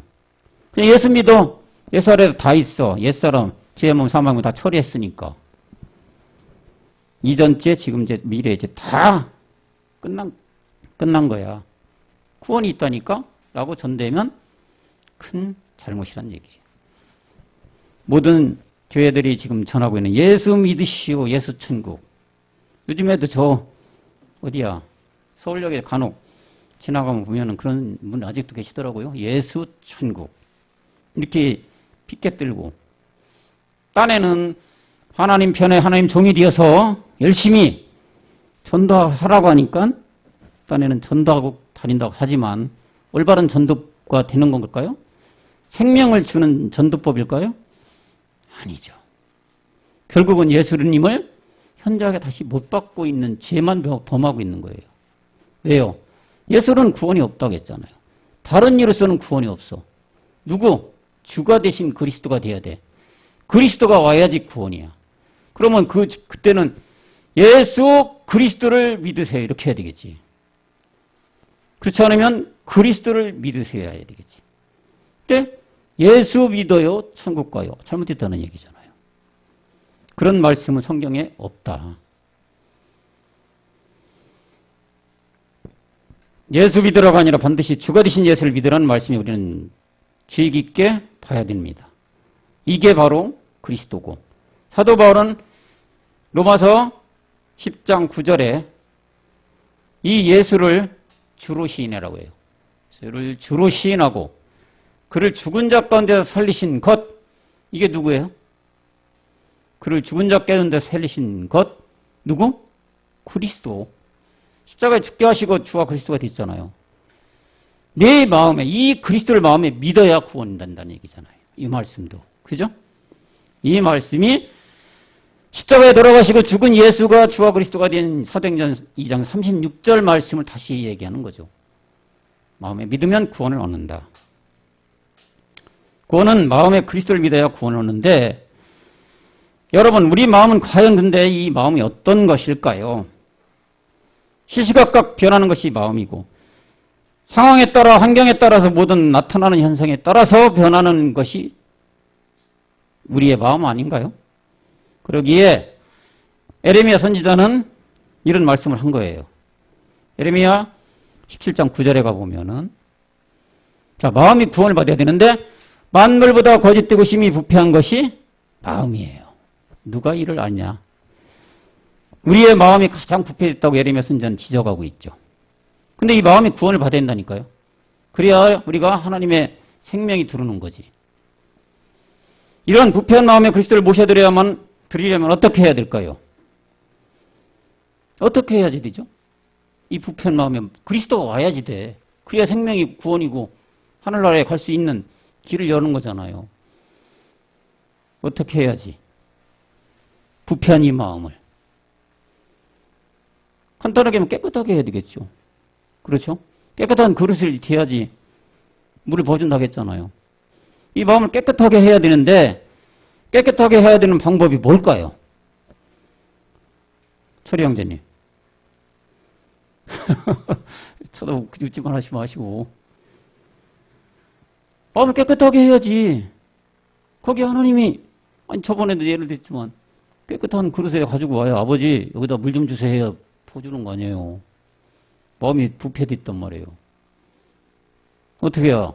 예수 믿어. 옛사람에도 다 있어. 옛사람 지혜 먹은 사망을 다 처리했으니까. 이전째, 지금째, 미래째 다 끝난 거야. 구원이 있다니까? 라고 전되면 큰 잘못이란 얘기예요. 모든 교회들이 지금 전하고 있는 예수 믿으시오, 예수 천국. 요즘에도 어디야? 서울역에 간혹 지나가면 보면은 그런 분 아직도 계시더라고요. 예수 천국. 이렇게 피켓 들고. 딴에는 하나님 편에 하나님 종이 되어서 열심히 전도하라고 하니까 딴에는 전도하고 다닌다고 하지만 올바른 전도가 되는 건가요? 생명을 주는 전도법일까요? 아니죠. 결국은 예수님을 현저하게 다시 못 받고 있는 죄만 범하고 있는 거예요. 왜요? 예수는 구원이 없다고 했잖아요. 다른 이로서는 구원이 없어. 누구? 주가 되신 그리스도가 돼야 돼. 그리스도가 와야지 구원이야. 그러면 그때는 예수 그리스도를 믿으세요. 이렇게 해야 되겠지. 그렇지 않으면 그리스도를 믿으셔야 해야 되겠지. 근데 예수 믿어요. 천국 가요. 잘못됐다는 얘기잖아요. 그런 말씀은 성경에 없다. 예수 믿으라가 아니라 반드시 주가 되신 예수를 믿으라는 말씀이 우리는 주의 깊게 봐야 됩니다. 이게 바로 그리스도고 사도 바울은 로마서 10장 9절에 이 예수를 주로 시인하라고 해요. 예수를 주로 시인하고 그를 죽은 자 가운데서 살리신 것 이게 누구예요? 그를 죽은 자 가운데 살리신 것 누구? 그리스도. 십자가에 죽게 하시고 주와 그리스도가 됐잖아요. 내 마음에 이 그리스도를 마음에 믿어야 구원된다는 얘기잖아요. 이 말씀도. 그죠? 이 말씀이 십자가에 돌아가시고 죽은 예수가 주와 그리스도가 된 사도행전 2장 36절 말씀을 다시 얘기하는 거죠. 마음에 믿으면 구원을 얻는다. 구원은 마음에 그리스도를 믿어야 구원을 얻는데, 여러분, 우리 마음은 과연 근데 이 마음이 어떤 것일까요? 시시각각 변하는 것이 마음이고, 상황에 따라, 환경에 따라서 모든 나타나는 현상에 따라서 변하는 것이 우리의 마음 아닌가요? 그러기에 에레미야 선지자는 이런 말씀을 한 거예요. 에레미야 17장 9절에 가보면은, 자, 마음이 구원을 받아야 되는데, 만물보다 거짓되고 심히 부패한 것이 마음이에요. 누가 이를 아냐? 우리의 마음이 가장 부패했다고 에레미야 선지자는 지적하고 있죠. 근데 이 마음이 구원을 받아야 된다니까요. 그래야 우리가 하나님의 생명이 들어오는 거지. 이런 부패한 마음에 그리스도를 모셔드리려면 어떻게 해야 될까요? 어떻게 해야지 되죠? 이 부패한 마음에 그리스도가 와야지 돼. 그래야 생명이 구원이고 하늘나라에 갈 수 있는 길을 여는 거잖아요. 어떻게 해야지? 부패한 이 마음을 간단하게 하면 깨끗하게 해야 되겠죠. 그렇죠? 깨끗한 그릇을 대야지 물을 부어준다고 했잖아요. 이 마음을 깨끗하게 해야 되는데, 깨끗하게 해야 되는 방법이 뭘까요? 철이 형제님. 쳐다웃지만 하지 마시고. 마음을 깨끗하게 해야지. 거기 하나님이, 아니, 저번에도 예를 들었지만, 깨끗한 그릇에 가지고 와요. 아버지, 여기다 물 좀 주세요. 해야 부어주는 거 아니에요. 마음이 부패됐단 말이에요. 어떻게 해야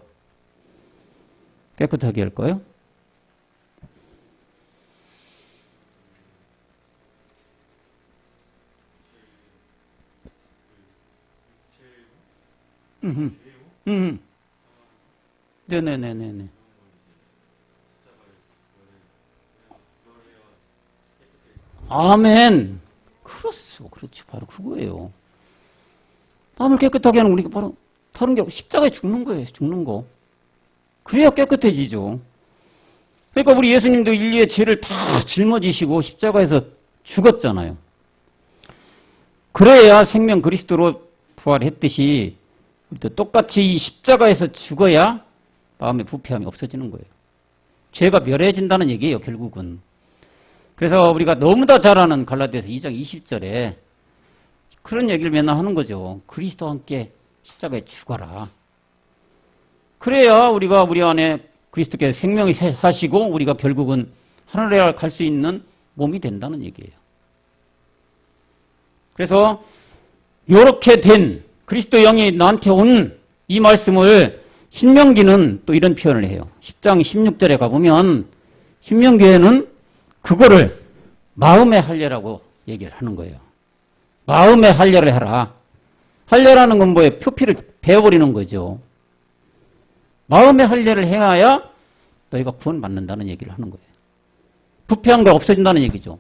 깨끗하게 할까요? 네네네네네. 아멘. 그렇죠. 바로 그거예요. 마음을 깨끗하게 하는 우리가 바로 다른 게 십자가에 죽는 거예요. 죽는 거. 그래야 깨끗해지죠. 그러니까 우리 예수님도 인류의 죄를 다 짊어지시고 십자가에서 죽었잖아요. 그래야 생명 그리스도로 부활했듯이 우리도 똑같이 이 십자가에서 죽어야 마음의 부패함이 없어지는 거예요. 죄가 멸해진다는 얘기예요, 결국은. 그래서 우리가 너무나 잘 아는 갈라디아서 2장 20절에 그런 얘기를 맨날 하는 거죠. 그리스도와 함께 십자가에 죽어라. 그래야 우리가 우리 안에 그리스도께서 생명이 사시고 우리가 결국은 하늘에 갈 수 있는 몸이 된다는 얘기예요. 그래서 이렇게 된 그리스도 영이 나한테 온 이 말씀을 신명기는 또 이런 표현을 해요. 10장 16절에 가보면 신명기에는 그거를 마음의 할례라고 얘기를 하는 거예요. 마음의 할례를 해라. 할례라는 건 뭐예요? 표피를 베어버리는 거죠. 마음의 할례를 해야 너희가 구원받는다는 얘기를 하는 거예요. 부패한 거 없어진다는 얘기죠.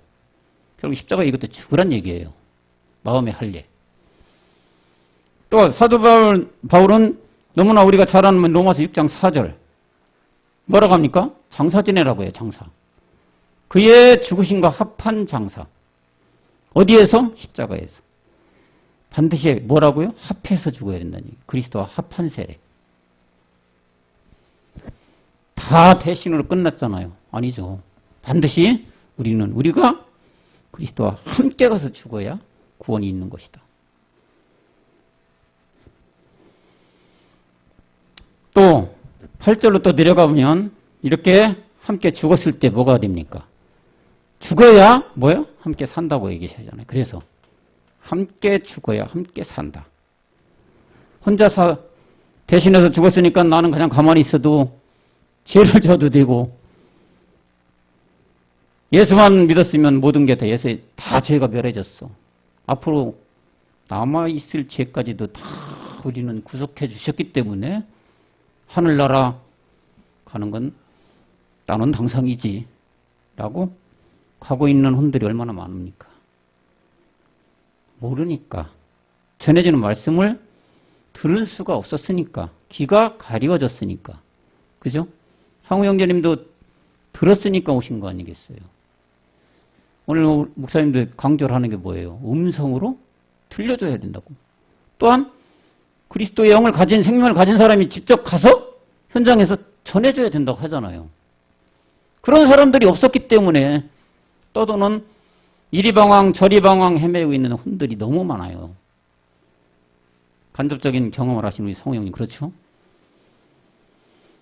결국 십자가 이것도 죽으란 얘기예요. 마음의 할례. 또 사도 바울은 너무나 우리가 잘 아는 로마서 6장 4절 뭐라고 합니까? 장사 지내라고 해요. 장사. 그의 죽으심과 합한 장사. 어디에서? 십자가에서. 반드시 뭐라고요? 합해서 죽어야 된다는 얘기예요. 그리스도와 합한 세례. 다 대신으로 끝났잖아요. 아니죠. 반드시 우리가 그리스도와 함께 가서 죽어야 구원이 있는 것이다. 또 8절로 또 내려가보면 이렇게 함께 죽었을 때 뭐가 됩니까? 죽어야 뭐요? 함께 산다고 얘기하잖아요. 그래서 함께 죽어야 함께 산다. 혼자 대신해서 죽었으니까 나는 그냥 가만히 있어도 죄를 져도 되고 예수만 믿었으면 모든 게 다 죄가 멸해졌어. 앞으로 남아있을 죄까지도 다 우리는 구속해 주셨기 때문에 하늘나라 가는 건 나는 당상이지 라고 가고 있는 혼들이 얼마나 많습니까? 모르니까 전해지는 말씀을 들을 수가 없었으니까 귀가 가리워졌으니까 그죠? 상우 형제님도 들었으니까 오신 거 아니겠어요? 오늘 목사님들 강조를 하는 게 뭐예요? 음성으로 들려줘야 된다고. 또한 그리스도의 영을 가진 생명을 가진 사람이 직접 가서 현장에서 전해줘야 된다고 하잖아요. 그런 사람들이 없었기 때문에 떠도는 이리 방황 저리 방황 헤매고 있는 혼들이 너무 많아요. 간접적인 경험을 하신 우리 성우 형님 그렇죠?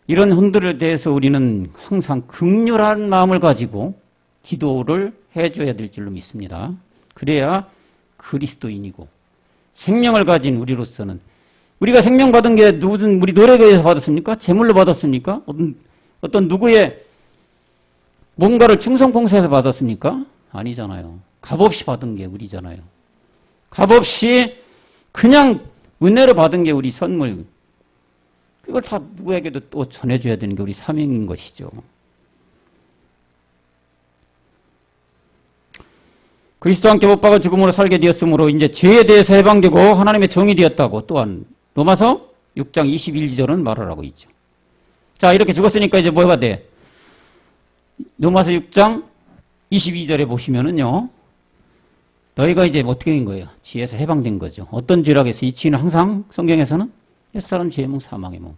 이런 혼들에 대해서 우리는 항상 긍휼한 마음을 가지고 기도를 해줘야 될 줄로 믿습니다. 그래야 그리스도인이고 생명을 가진 우리로서는 우리가 생명 받은 게 누구든 우리 노력에서 받았습니까? 제물로 받았습니까? 어떤 누구의 뭔가를 충성봉사해서 받았습니까? 아니잖아요. 값없이 받은 게 우리잖아요. 값없이 그냥 은혜로 받은 게 우리 선물. 그걸 다 누구에게도 또 전해줘야 되는 게 우리 사명인 것이죠. 그리스도와 함께 못 박아 죽음으로 살게 되었으므로 이제 죄에 대해서 해방되고 하나님의 종이 되었다고 또한 로마서 6장 21절은 말을 하고 있죠. 자, 이렇게 죽었으니까 이제 뭐가 돼? 로마서 6장 22절에 보시면은요. 너희가 이제 어떻게 된 거예요? 죄에서 해방된 거죠. 어떤 죄라고 해서 이 죄는 항상 성경에서는 옛사람 죄의 몸 사망의 몸.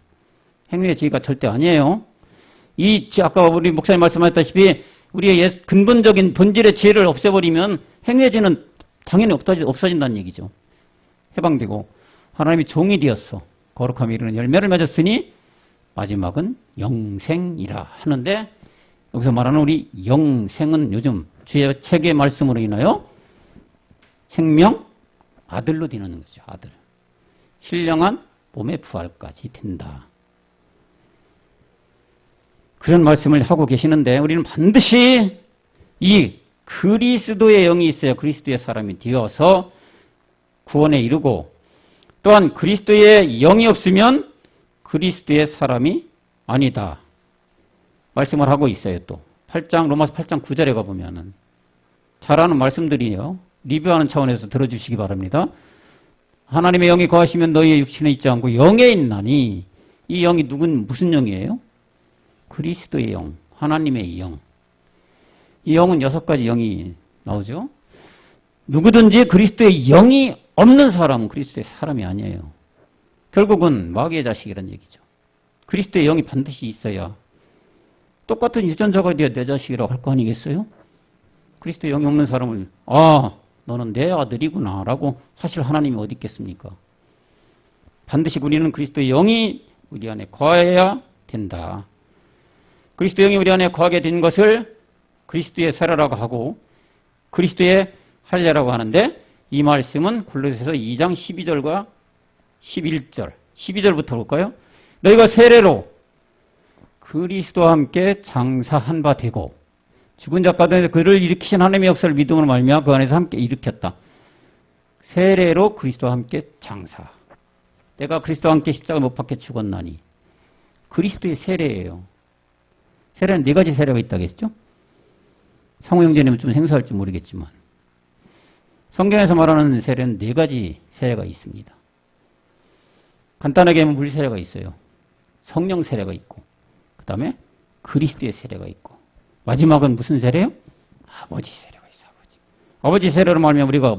행위의 죄가 절대 아니에요. 이 죄, 아까 우리 목사님 말씀하셨다시피 우리의 근본적인 본질의 죄를 없애버리면 행위의 죄는 당연히 없어진다는 얘기죠. 해방되고 하나님이 종이 되었어. 거룩함이 이르는 열매를 맺었으니 마지막은 영생이라 하는데 여기서 말하는 우리 영생은 요즘 주의 책의 말씀으로 인하여 생명 아들로 되는 거죠. 아들. 신령한 몸의 부활까지 된다. 그런 말씀을 하고 계시는데 우리는 반드시 이 그리스도의 영이 있어야 그리스도의 사람이 되어서 구원에 이르고 또한 그리스도의 영이 없으면 그리스도의 사람이 아니다. 말씀을 하고 있어요. 또 8장 로마서 8장 9절에 가보면은 잘 아는 말씀들이에요. 리뷰하는 차원에서 들어주시기 바랍니다. 하나님의 영이 거하시면 너희의 육신에 있지 않고 영에 있나니 이 영이 무슨 영이에요? 그리스도의 영, 하나님의 영. 이 영은 6가지 영이 나오죠. 누구든지 그리스도의 영이 없는 사람은 그리스도의 사람이 아니에요. 결국은 마귀의 자식이라는 얘기죠. 그리스도의 영이 반드시 있어야 똑같은 유전자가 돼야 내 자식이라고 할 거 아니겠어요? 그리스도의 영이 없는 사람을 너는 내 아들이구나 라고 사실 하나님이 어디 있겠습니까? 반드시 우리는 그리스도의 영이 우리 안에 거해야 된다. 그리스도의 영이 우리 안에 거하게 된 것을 그리스도의 세례라고 하고 그리스도의 할례라고 하는데 이 말씀은 골로새서 2장 12절과 11절 12절부터 볼까요? 너희가 세례로 그리스도와 함께 장사한 바 되고 죽은 자 가운데 그를 일으키신 하나님의 역사를 믿음으로 말미암아 그 안에서 함께 일으켰다. 세례로 그리스도와 함께 장사. 내가 그리스도와 함께 십자가 못 박혀 죽었나니. 그리스도의 세례예요. 세례는 4가지 세례가 있다고 했죠? 상호 형제님은 좀 생소할지 모르겠지만 성경에서 말하는 세례는 4가지 세례가 있습니다. 간단하게 하면 물 세례가 있어요. 성령 세례가 있고 그 다음에 그리스도의 세례가 있고 마지막은 무슨 세례요? 아버지 세례가 있어. 아버지 세례로 말하면 우리가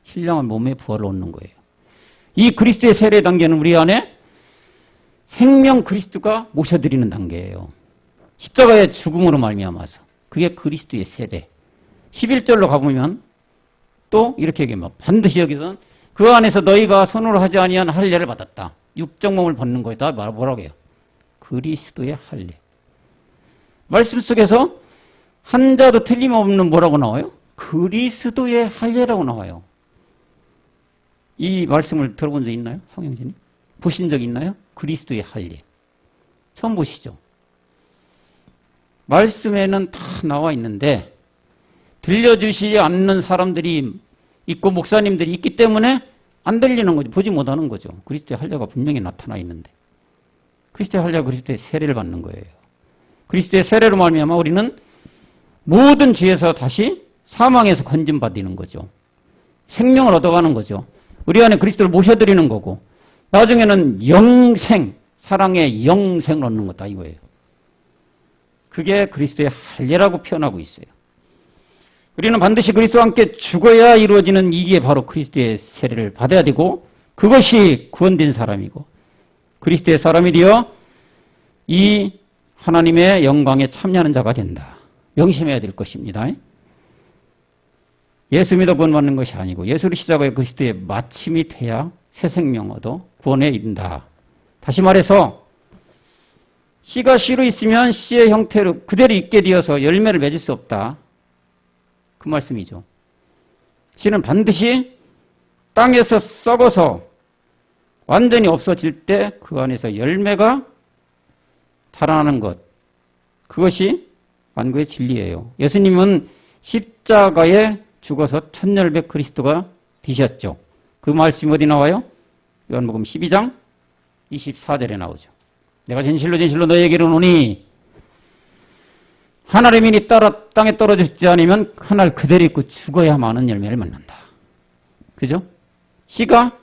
신령한 몸의 부활을 얻는 거예요. 이 그리스도의 세례 단계는 우리 안에 생명 그리스도가 모셔드리는 단계예요. 십자가의 죽음으로 말미암아서 그게 그리스도의 세례. 11절로 가보면 또 이렇게 얘기합니다. 반드시 여기서는 그 안에서 너희가 손으로 하지 아니한 할례를 받았다. 육적 몸을 벗는 거에다 뭐라고 해요? 그리스도의 할례. 말씀 속에서 한 자도 틀림없는 뭐라고 나와요? 그리스도의 할례라고 나와요. 이 말씀을 들어본 적 있나요? 성형진이? 보신 적 있나요? 그리스도의 할례. 처음 보시죠? 말씀에는 다 나와 있는데 들려주시지 않는 사람들이 있고 목사님들이 있기 때문에 안 들리는 거죠. 보지 못하는 거죠. 그리스도의 할례가 분명히 나타나 있는데 그리스도의 할례가 그리스도의 세례를 받는 거예요. 그리스도의 세례로 말미암아 우리는 모든 죄에서 다시 사망에서 건진받는 거죠. 생명을 얻어가는 거죠. 우리 안에 그리스도를 모셔드리는 거고 나중에는 영생, 사랑의 영생을 얻는 거다 이거예요. 그게 그리스도의 할례라고 표현하고 있어요. 우리는 반드시 그리스도와 함께 죽어야 이루어지는 이게 바로 그리스도의 세례를 받아야 되고 그것이 구원된 사람이고 그리스도의 사람이 되어 이 하나님의 영광에 참여하는 자가 된다. 명심해야 될 것입니다. 예수 믿어 구원받는 것이 아니고 예수를 시작하여 그리스도의 마침이 돼야 새 생명 얻어 구원에 이른다. 다시 말해서 씨가 씨로 있으면 씨의 형태로 그대로 있게 되어서 열매를 맺을 수 없다. 그 말씀이죠. 씨는 반드시 땅에서 썩어서 완전히 없어질 때 그 안에서 열매가 자라나는 것. 그것이 만구의 진리예요. 예수님은 십자가에 죽어서 천열백 그리스도가 되셨죠. 그 말씀이 어디 나와요? 요한복음 12장 24절에 나오죠. 내가 진실로 진실로 너희에게 이르노니 하늘의 민이 따라 땅에 떨어지지 않으면 하늘 그대로 있고 죽어야 많은 열매를 맺는다. 그죠? 씨가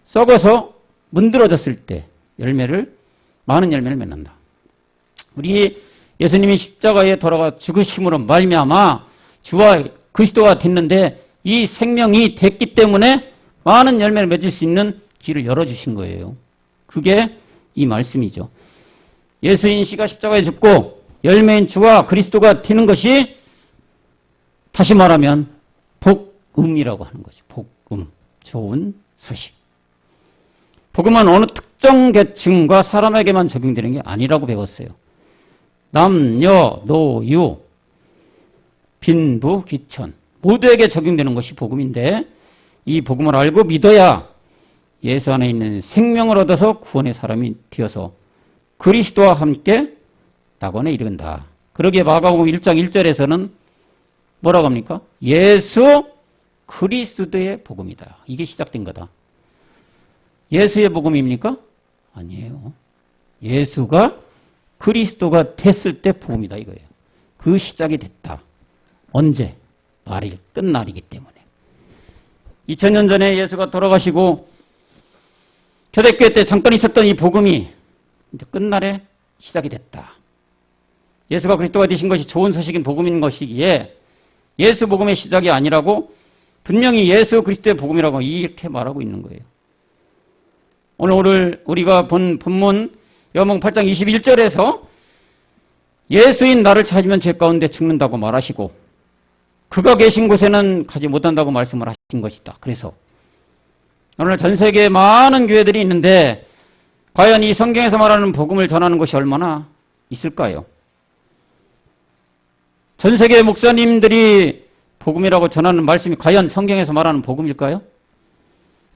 썩어서 문드러졌을 때 많은 열매를 맺는다. 우리 예수님이 십자가에 돌아가 죽으심으로 말미암아 주와 그리스도가 됐는데 이 생명이 됐기 때문에 많은 열매를 맺을 수 있는 길을 열어주신 거예요. 그게 이 말씀이죠. 예수인 씨가 십자가에 죽고 열매인 주와 그리스도가 되는 것이 다시 말하면 복음이라고 하는 거죠. 복음, 좋은 소식. 복음은 어느 특정 계층과 사람에게만 적용되는 게 아니라고 배웠어요. 남녀, 노유, 빈부, 귀천 모두에게 적용되는 것이 복음인데 이 복음을 알고 믿어야 예수 안에 있는 생명을 얻어서 구원의 사람이 되어서 그리스도와 함께 낙원에 이른다. 그러기에 마가복음 1장 1절에서는 뭐라고 합니까? 예수 그리스도의 복음이다. 이게 시작된 거다. 예수의 복음입니까? 아니에요. 예수가 그리스도가 됐을 때 복음이다 이거예요. 그 시작이 됐다. 언제? 말일 끝날이기 때문에. 2000년 전에 예수가 돌아가시고 초대교회 때 잠깐 있었던 이 복음이 이제 끝날에 시작이 됐다. 예수가 그리스도가 되신 것이 좋은 소식인 복음인 것이기에 예수 복음의 시작이 아니라고 분명히 예수 그리스도의 복음이라고 이렇게 말하고 있는 거예요. 오늘 우리가 본 본문 요한복음 8장 21절에서 예수인 나를 찾으면 죄 가운데 죽는다고 말하시고 그가 계신 곳에는 가지 못한다고 말씀을 하신 것이다. 그래서 오늘 전 세계에 많은 교회들이 있는데 과연 이 성경에서 말하는 복음을 전하는 것이 얼마나 있을까요? 전 세계 목사님들이 복음이라고 전하는 말씀이 과연 성경에서 말하는 복음일까요?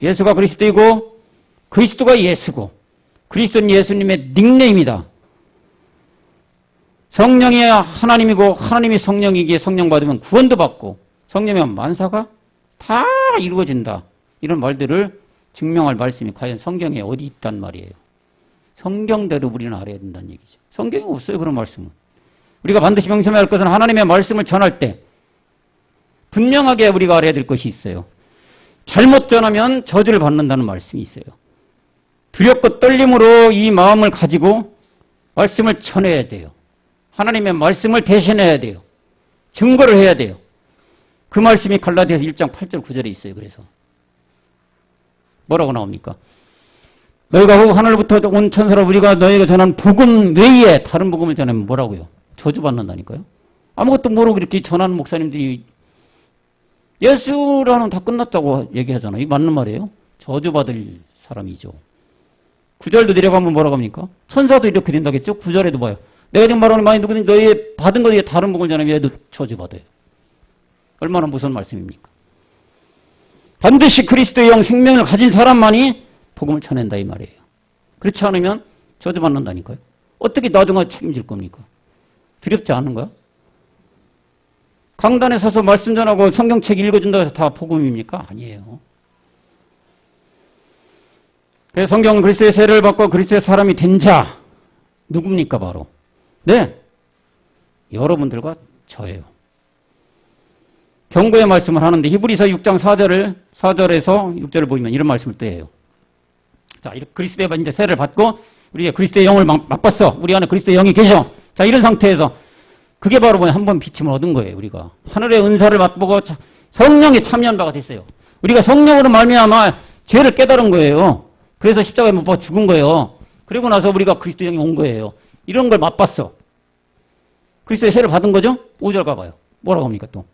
예수가 그리스도이고 그리스도가 예수고 그리스도는 예수님의 닉네임이다. 성령이 하나님이고 하나님이 성령이기에 성령 받으면 구원도 받고 성령이면 만사가 다 이루어진다. 이런 말들을 증명할 말씀이 과연 성경에 어디 있단 말이에요. 성경대로 우리는 알아야 된다는 얘기죠. 성경에 없어요. 그런 말씀은. 우리가 반드시 명심해야 할 것은 하나님의 말씀을 전할 때 분명하게 우리가 알아야 될 것이 있어요. 잘못 전하면 저주를 받는다는 말씀이 있어요. 두렵고 떨림으로 이 마음을 가지고 말씀을 전해야 돼요. 하나님의 말씀을 대신해야 돼요. 증거를 해야 돼요. 그 말씀이 갈라디아서 1장 8절 9절에 있어요. 그래서 뭐라고 나옵니까? 너희가 하늘부터 온 천사로 우리가 너희가 전한 복음 외에 다른 복음을 전하면 뭐라고요? 저주받는다니까요. 아무것도 모르고 이렇게 전하는 목사님들이 예수라는 다 끝났다고 얘기하잖아요. 이게 맞는 말이에요? 저주받을 사람이죠. 9절도 내려가면 뭐라고 합니까? 천사도 이렇게 된다겠죠? 9절에도 봐요. 내가 지금 말하는 많이 누구든지 너희 받은 것에 다른 복음을 전하면 얘도 저주받아요. 얼마나 무서운 말씀입니까? 반드시 그리스도의 영 생명을 가진 사람만이 복음을 전한다 이 말이에요. 그렇지 않으면 저주받는다니까요. 어떻게 나중에 책임질 겁니까? 두렵지 않은가요? 강단에 서서 말씀 전하고 성경책 읽어준다고 해서 다 복음입니까? 아니에요. 그래서 성경은 그리스도의 세례를 받고 그리스도의 사람이 된 자 누굽니까? 바로 네, 여러분들과 저예요. 경고의 말씀을 하는데 히브리서 6장 4절에서 6절을 보면 이런 말씀을 또 해요. 자, 그리스도의 이제 세례를 받고 우리가 그리스도의 영을 맛봤어. 우리 안에 그리스도의 영이 계셔. 자, 이런 상태에서 그게 바로 뭐냐? 한 번 비침을 얻은 거예요, 우리가. 하늘의 은사를 맛보고 성령에 참여한 바가 됐어요. 우리가 성령으로 말미암아 죄를 깨달은 거예요. 그래서 십자가에 못 박아 죽은 거예요. 그리고 나서 우리가 그리스도 영이 온 거예요. 이런 걸 맛봤어. 그리스도의 세를 받은 거죠? 5절 가봐요. 뭐라고 합니까 또?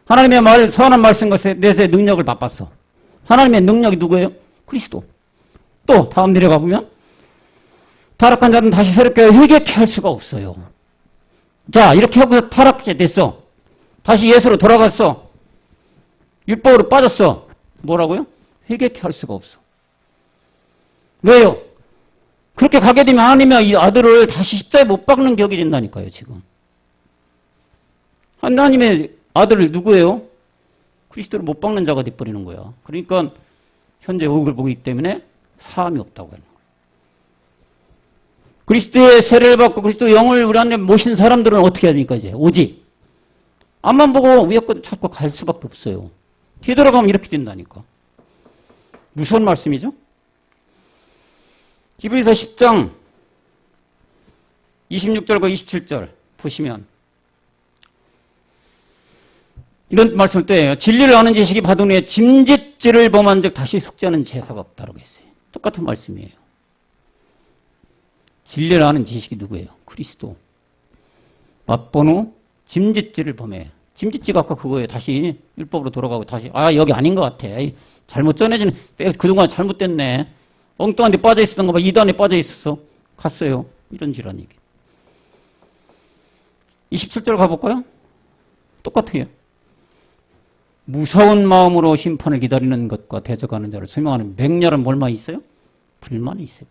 하나님의 말, 선한 말씀과 내세의 능력을 맛봤어. 하나님의 능력이 누구예요? 그리스도. 또 다음 내려가 보면 타락한 자는 다시 새롭게 회개케 할 수가 없어요. 자, 이렇게 하고 타락하게 됐어. 다시 예수로 돌아갔어. 율법으로 빠졌어. 뭐라고요? 회개케 할 수가 없어. 왜요? 그렇게 가게 되면 하나님의 이 아들을 다시 십자가에 못 박는 격이 된다니까요, 지금. 하나님의 아들을 누구예요? 그리스도를 못 박는 자가 돼버리는 거야. 그러니까 현재 의혹을 보기 때문에 사함이 없다고 하는 거예요. 그리스도의 세례를 받고 그리스도의 영을 우리 안에 모신 사람들은 어떻게 해야 됩니까, 이제? 오직 앞만 보고 위에 것도 찾고 갈 수밖에 없어요. 뒤돌아가면 이렇게 된다니까. 무서운 말씀이죠? 히브리서 10장 26절과 27절 보시면 이런 말씀을 또 해요. 진리를 아는 지식이 받은 후에 짐짓질을 범한 즉 다시 속죄하는 제사가 없다고 했어요. 똑같은 말씀이에요. 진리를 아는 지식이 누구예요? 그리스도. 맛본 후 짐짓질을 범해. 짐짓지가 아까 그거예요. 다시 율법으로 돌아가고 다시 여기 아닌 것 같아. 잘못 전해지는 그동안 잘못됐네. 엉뚱한 데 빠져 있었던 거 봐. 이단에 빠져 있었어. 갔어요. 이런 지란 얘기. 27절 가볼까요? 똑같아요. 무서운 마음으로 심판을 기다리는 것과 대적하는 자를 설명하는 맹렬한 뭘만 있어요? 불만이 있어요.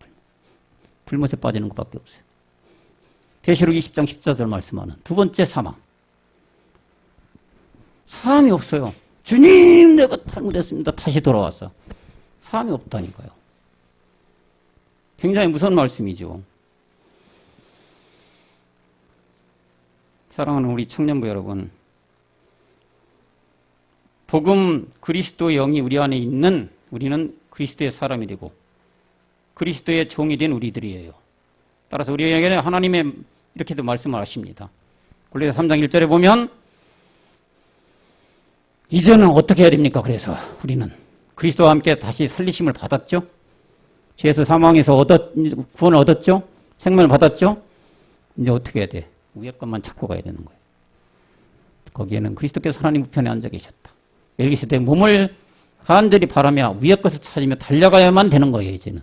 불못에 빠지는 것밖에 없어요. 계시록 20장 14절 말씀하는 두 번째 사망. 사함이 없어요. 주님, 내가 잘못했습니다. 다시 돌아왔어. 사함이 없다니까요. 굉장히 무서운 말씀이죠. 사랑하는 우리 청년부 여러분, 복음 그리스도의 영이 우리 안에 있는 우리는 그리스도의 사람이 되고 그리스도의 종이 된 우리들이에요. 따라서 우리에게는 하나님의 이렇게도 말씀을 하십니다. 골로새 3장 1절에 보면 이제는 어떻게 해야 됩니까? 그래서 우리는 그리스도와 함께 다시 살리심을 받았죠. 죄에서 사망에서 구원을 얻었죠. 생명을 받았죠. 이제 어떻게 해야 돼? 위에 것만 찾고 가야 되는 거예요. 거기에는 그리스도께서 하나님 우편에 앉아 계셨다. 멜기세덱 몸을 간절히 바라며 위에 것을 찾으며 달려가야만 되는 거예요. 이제는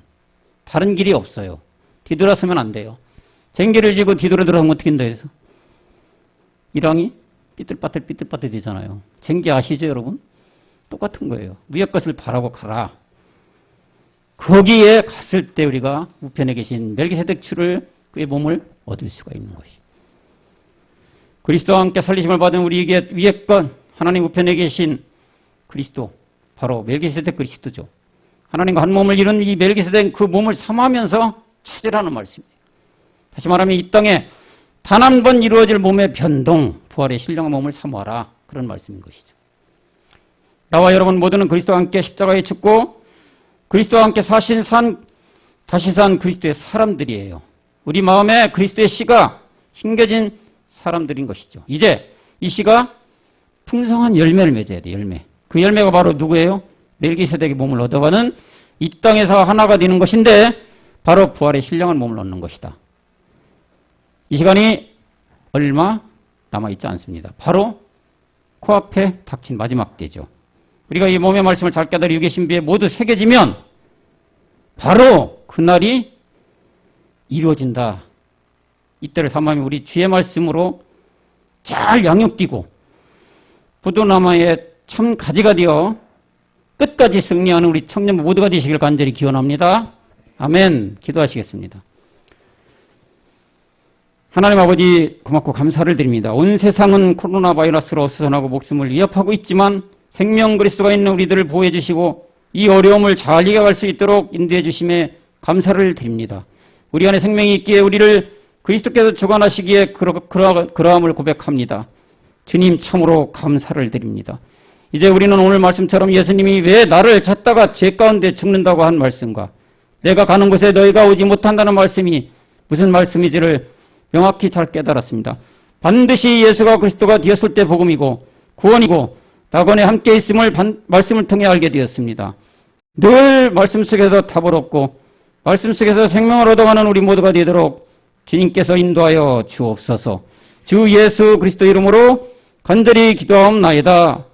다른 길이 없어요. 뒤돌아서면 안 돼요. 쟁기를 지고 뒤돌아 들어가면 어떻게 된다 해서 일왕이 삐뚤빠뚤 되잖아요. 쟁기 아시죠, 여러분? 똑같은 거예요. 위에 것을 바라고 가라. 거기에 갔을 때 우리가 우편에 계신 멜기세덱 주를 그의 몸을 얻을 수가 있는 것이. 그리스도와 함께 살리심을 받은 우리에게 위에 것 하나님 우편에 계신 그리스도, 바로 멜기세덱 그리스도죠. 하나님과 한 몸을 이룬 이 멜기세덱 그 몸을 삼하면서 찾으라는 말씀이에요. 다시 말하면 이 땅에 단 한 번 이루어질 몸의 변동, 부활의 신령한 몸을 삼아라. 그런 말씀인 것이죠. 나와 여러분 모두는 그리스도와 함께 십자가에 죽고 그리스도와 함께 다시 산 그리스도의 사람들이에요. 우리 마음에 그리스도의 씨가 심겨진 사람들인 것이죠. 이제 이 씨가 풍성한 열매를 맺어야 돼, 열매. 그 열매가 바로 누구예요? 멜기세덱의 몸을 얻어가는 이 땅에서 하나가 되는 것인데 바로 부활의 신령한 몸을 얻는 것이다. 이 시간이 얼마 남아있지 않습니다. 바로 코앞에 닥친 마지막 때죠. 우리가 이 몸의 말씀을 잘 깨달아 육의 신비에 모두 새겨지면 바로 그날이 이루어진다. 이때를 삼하면 우리 주의 말씀으로 잘 양육되고 부도나무의 참 가지가 되어 끝까지 승리하는 우리 청년부 모두가 되시길 간절히 기원합니다. 아멘. 기도하시겠습니다. 하나님 아버지 고맙고 감사를 드립니다. 온 세상은 코로나 바이러스로 어수선하고 목숨을 위협하고 있지만 생명 그리스도가 있는 우리들을 보호해 주시고 이 어려움을 잘 이겨갈 수 있도록 인도해 주심에 감사를 드립니다. 우리 안에 생명이 있기에 우리를 그리스도께서 주관하시기에 그러함을 고백합니다. 주님 참으로 감사를 드립니다. 이제 우리는 오늘 말씀처럼 예수님이 왜 나를 찾다가 죄 가운데 죽는다고 한 말씀과 내가 가는 곳에 너희가 오지 못한다는 말씀이 무슨 말씀인지를 명확히 잘 깨달았습니다. 반드시 예수가 그리스도가 되었을 때 복음이고 구원이고 낙원에 함께 있음을 말씀을 통해 알게 되었습니다. 늘 말씀 속에서 답을 얻고 말씀 속에서 생명을 얻어가는 우리 모두가 되도록 주님께서 인도하여 주옵소서. 주 예수 그리스도 이름으로 간절히 기도하옵나이다.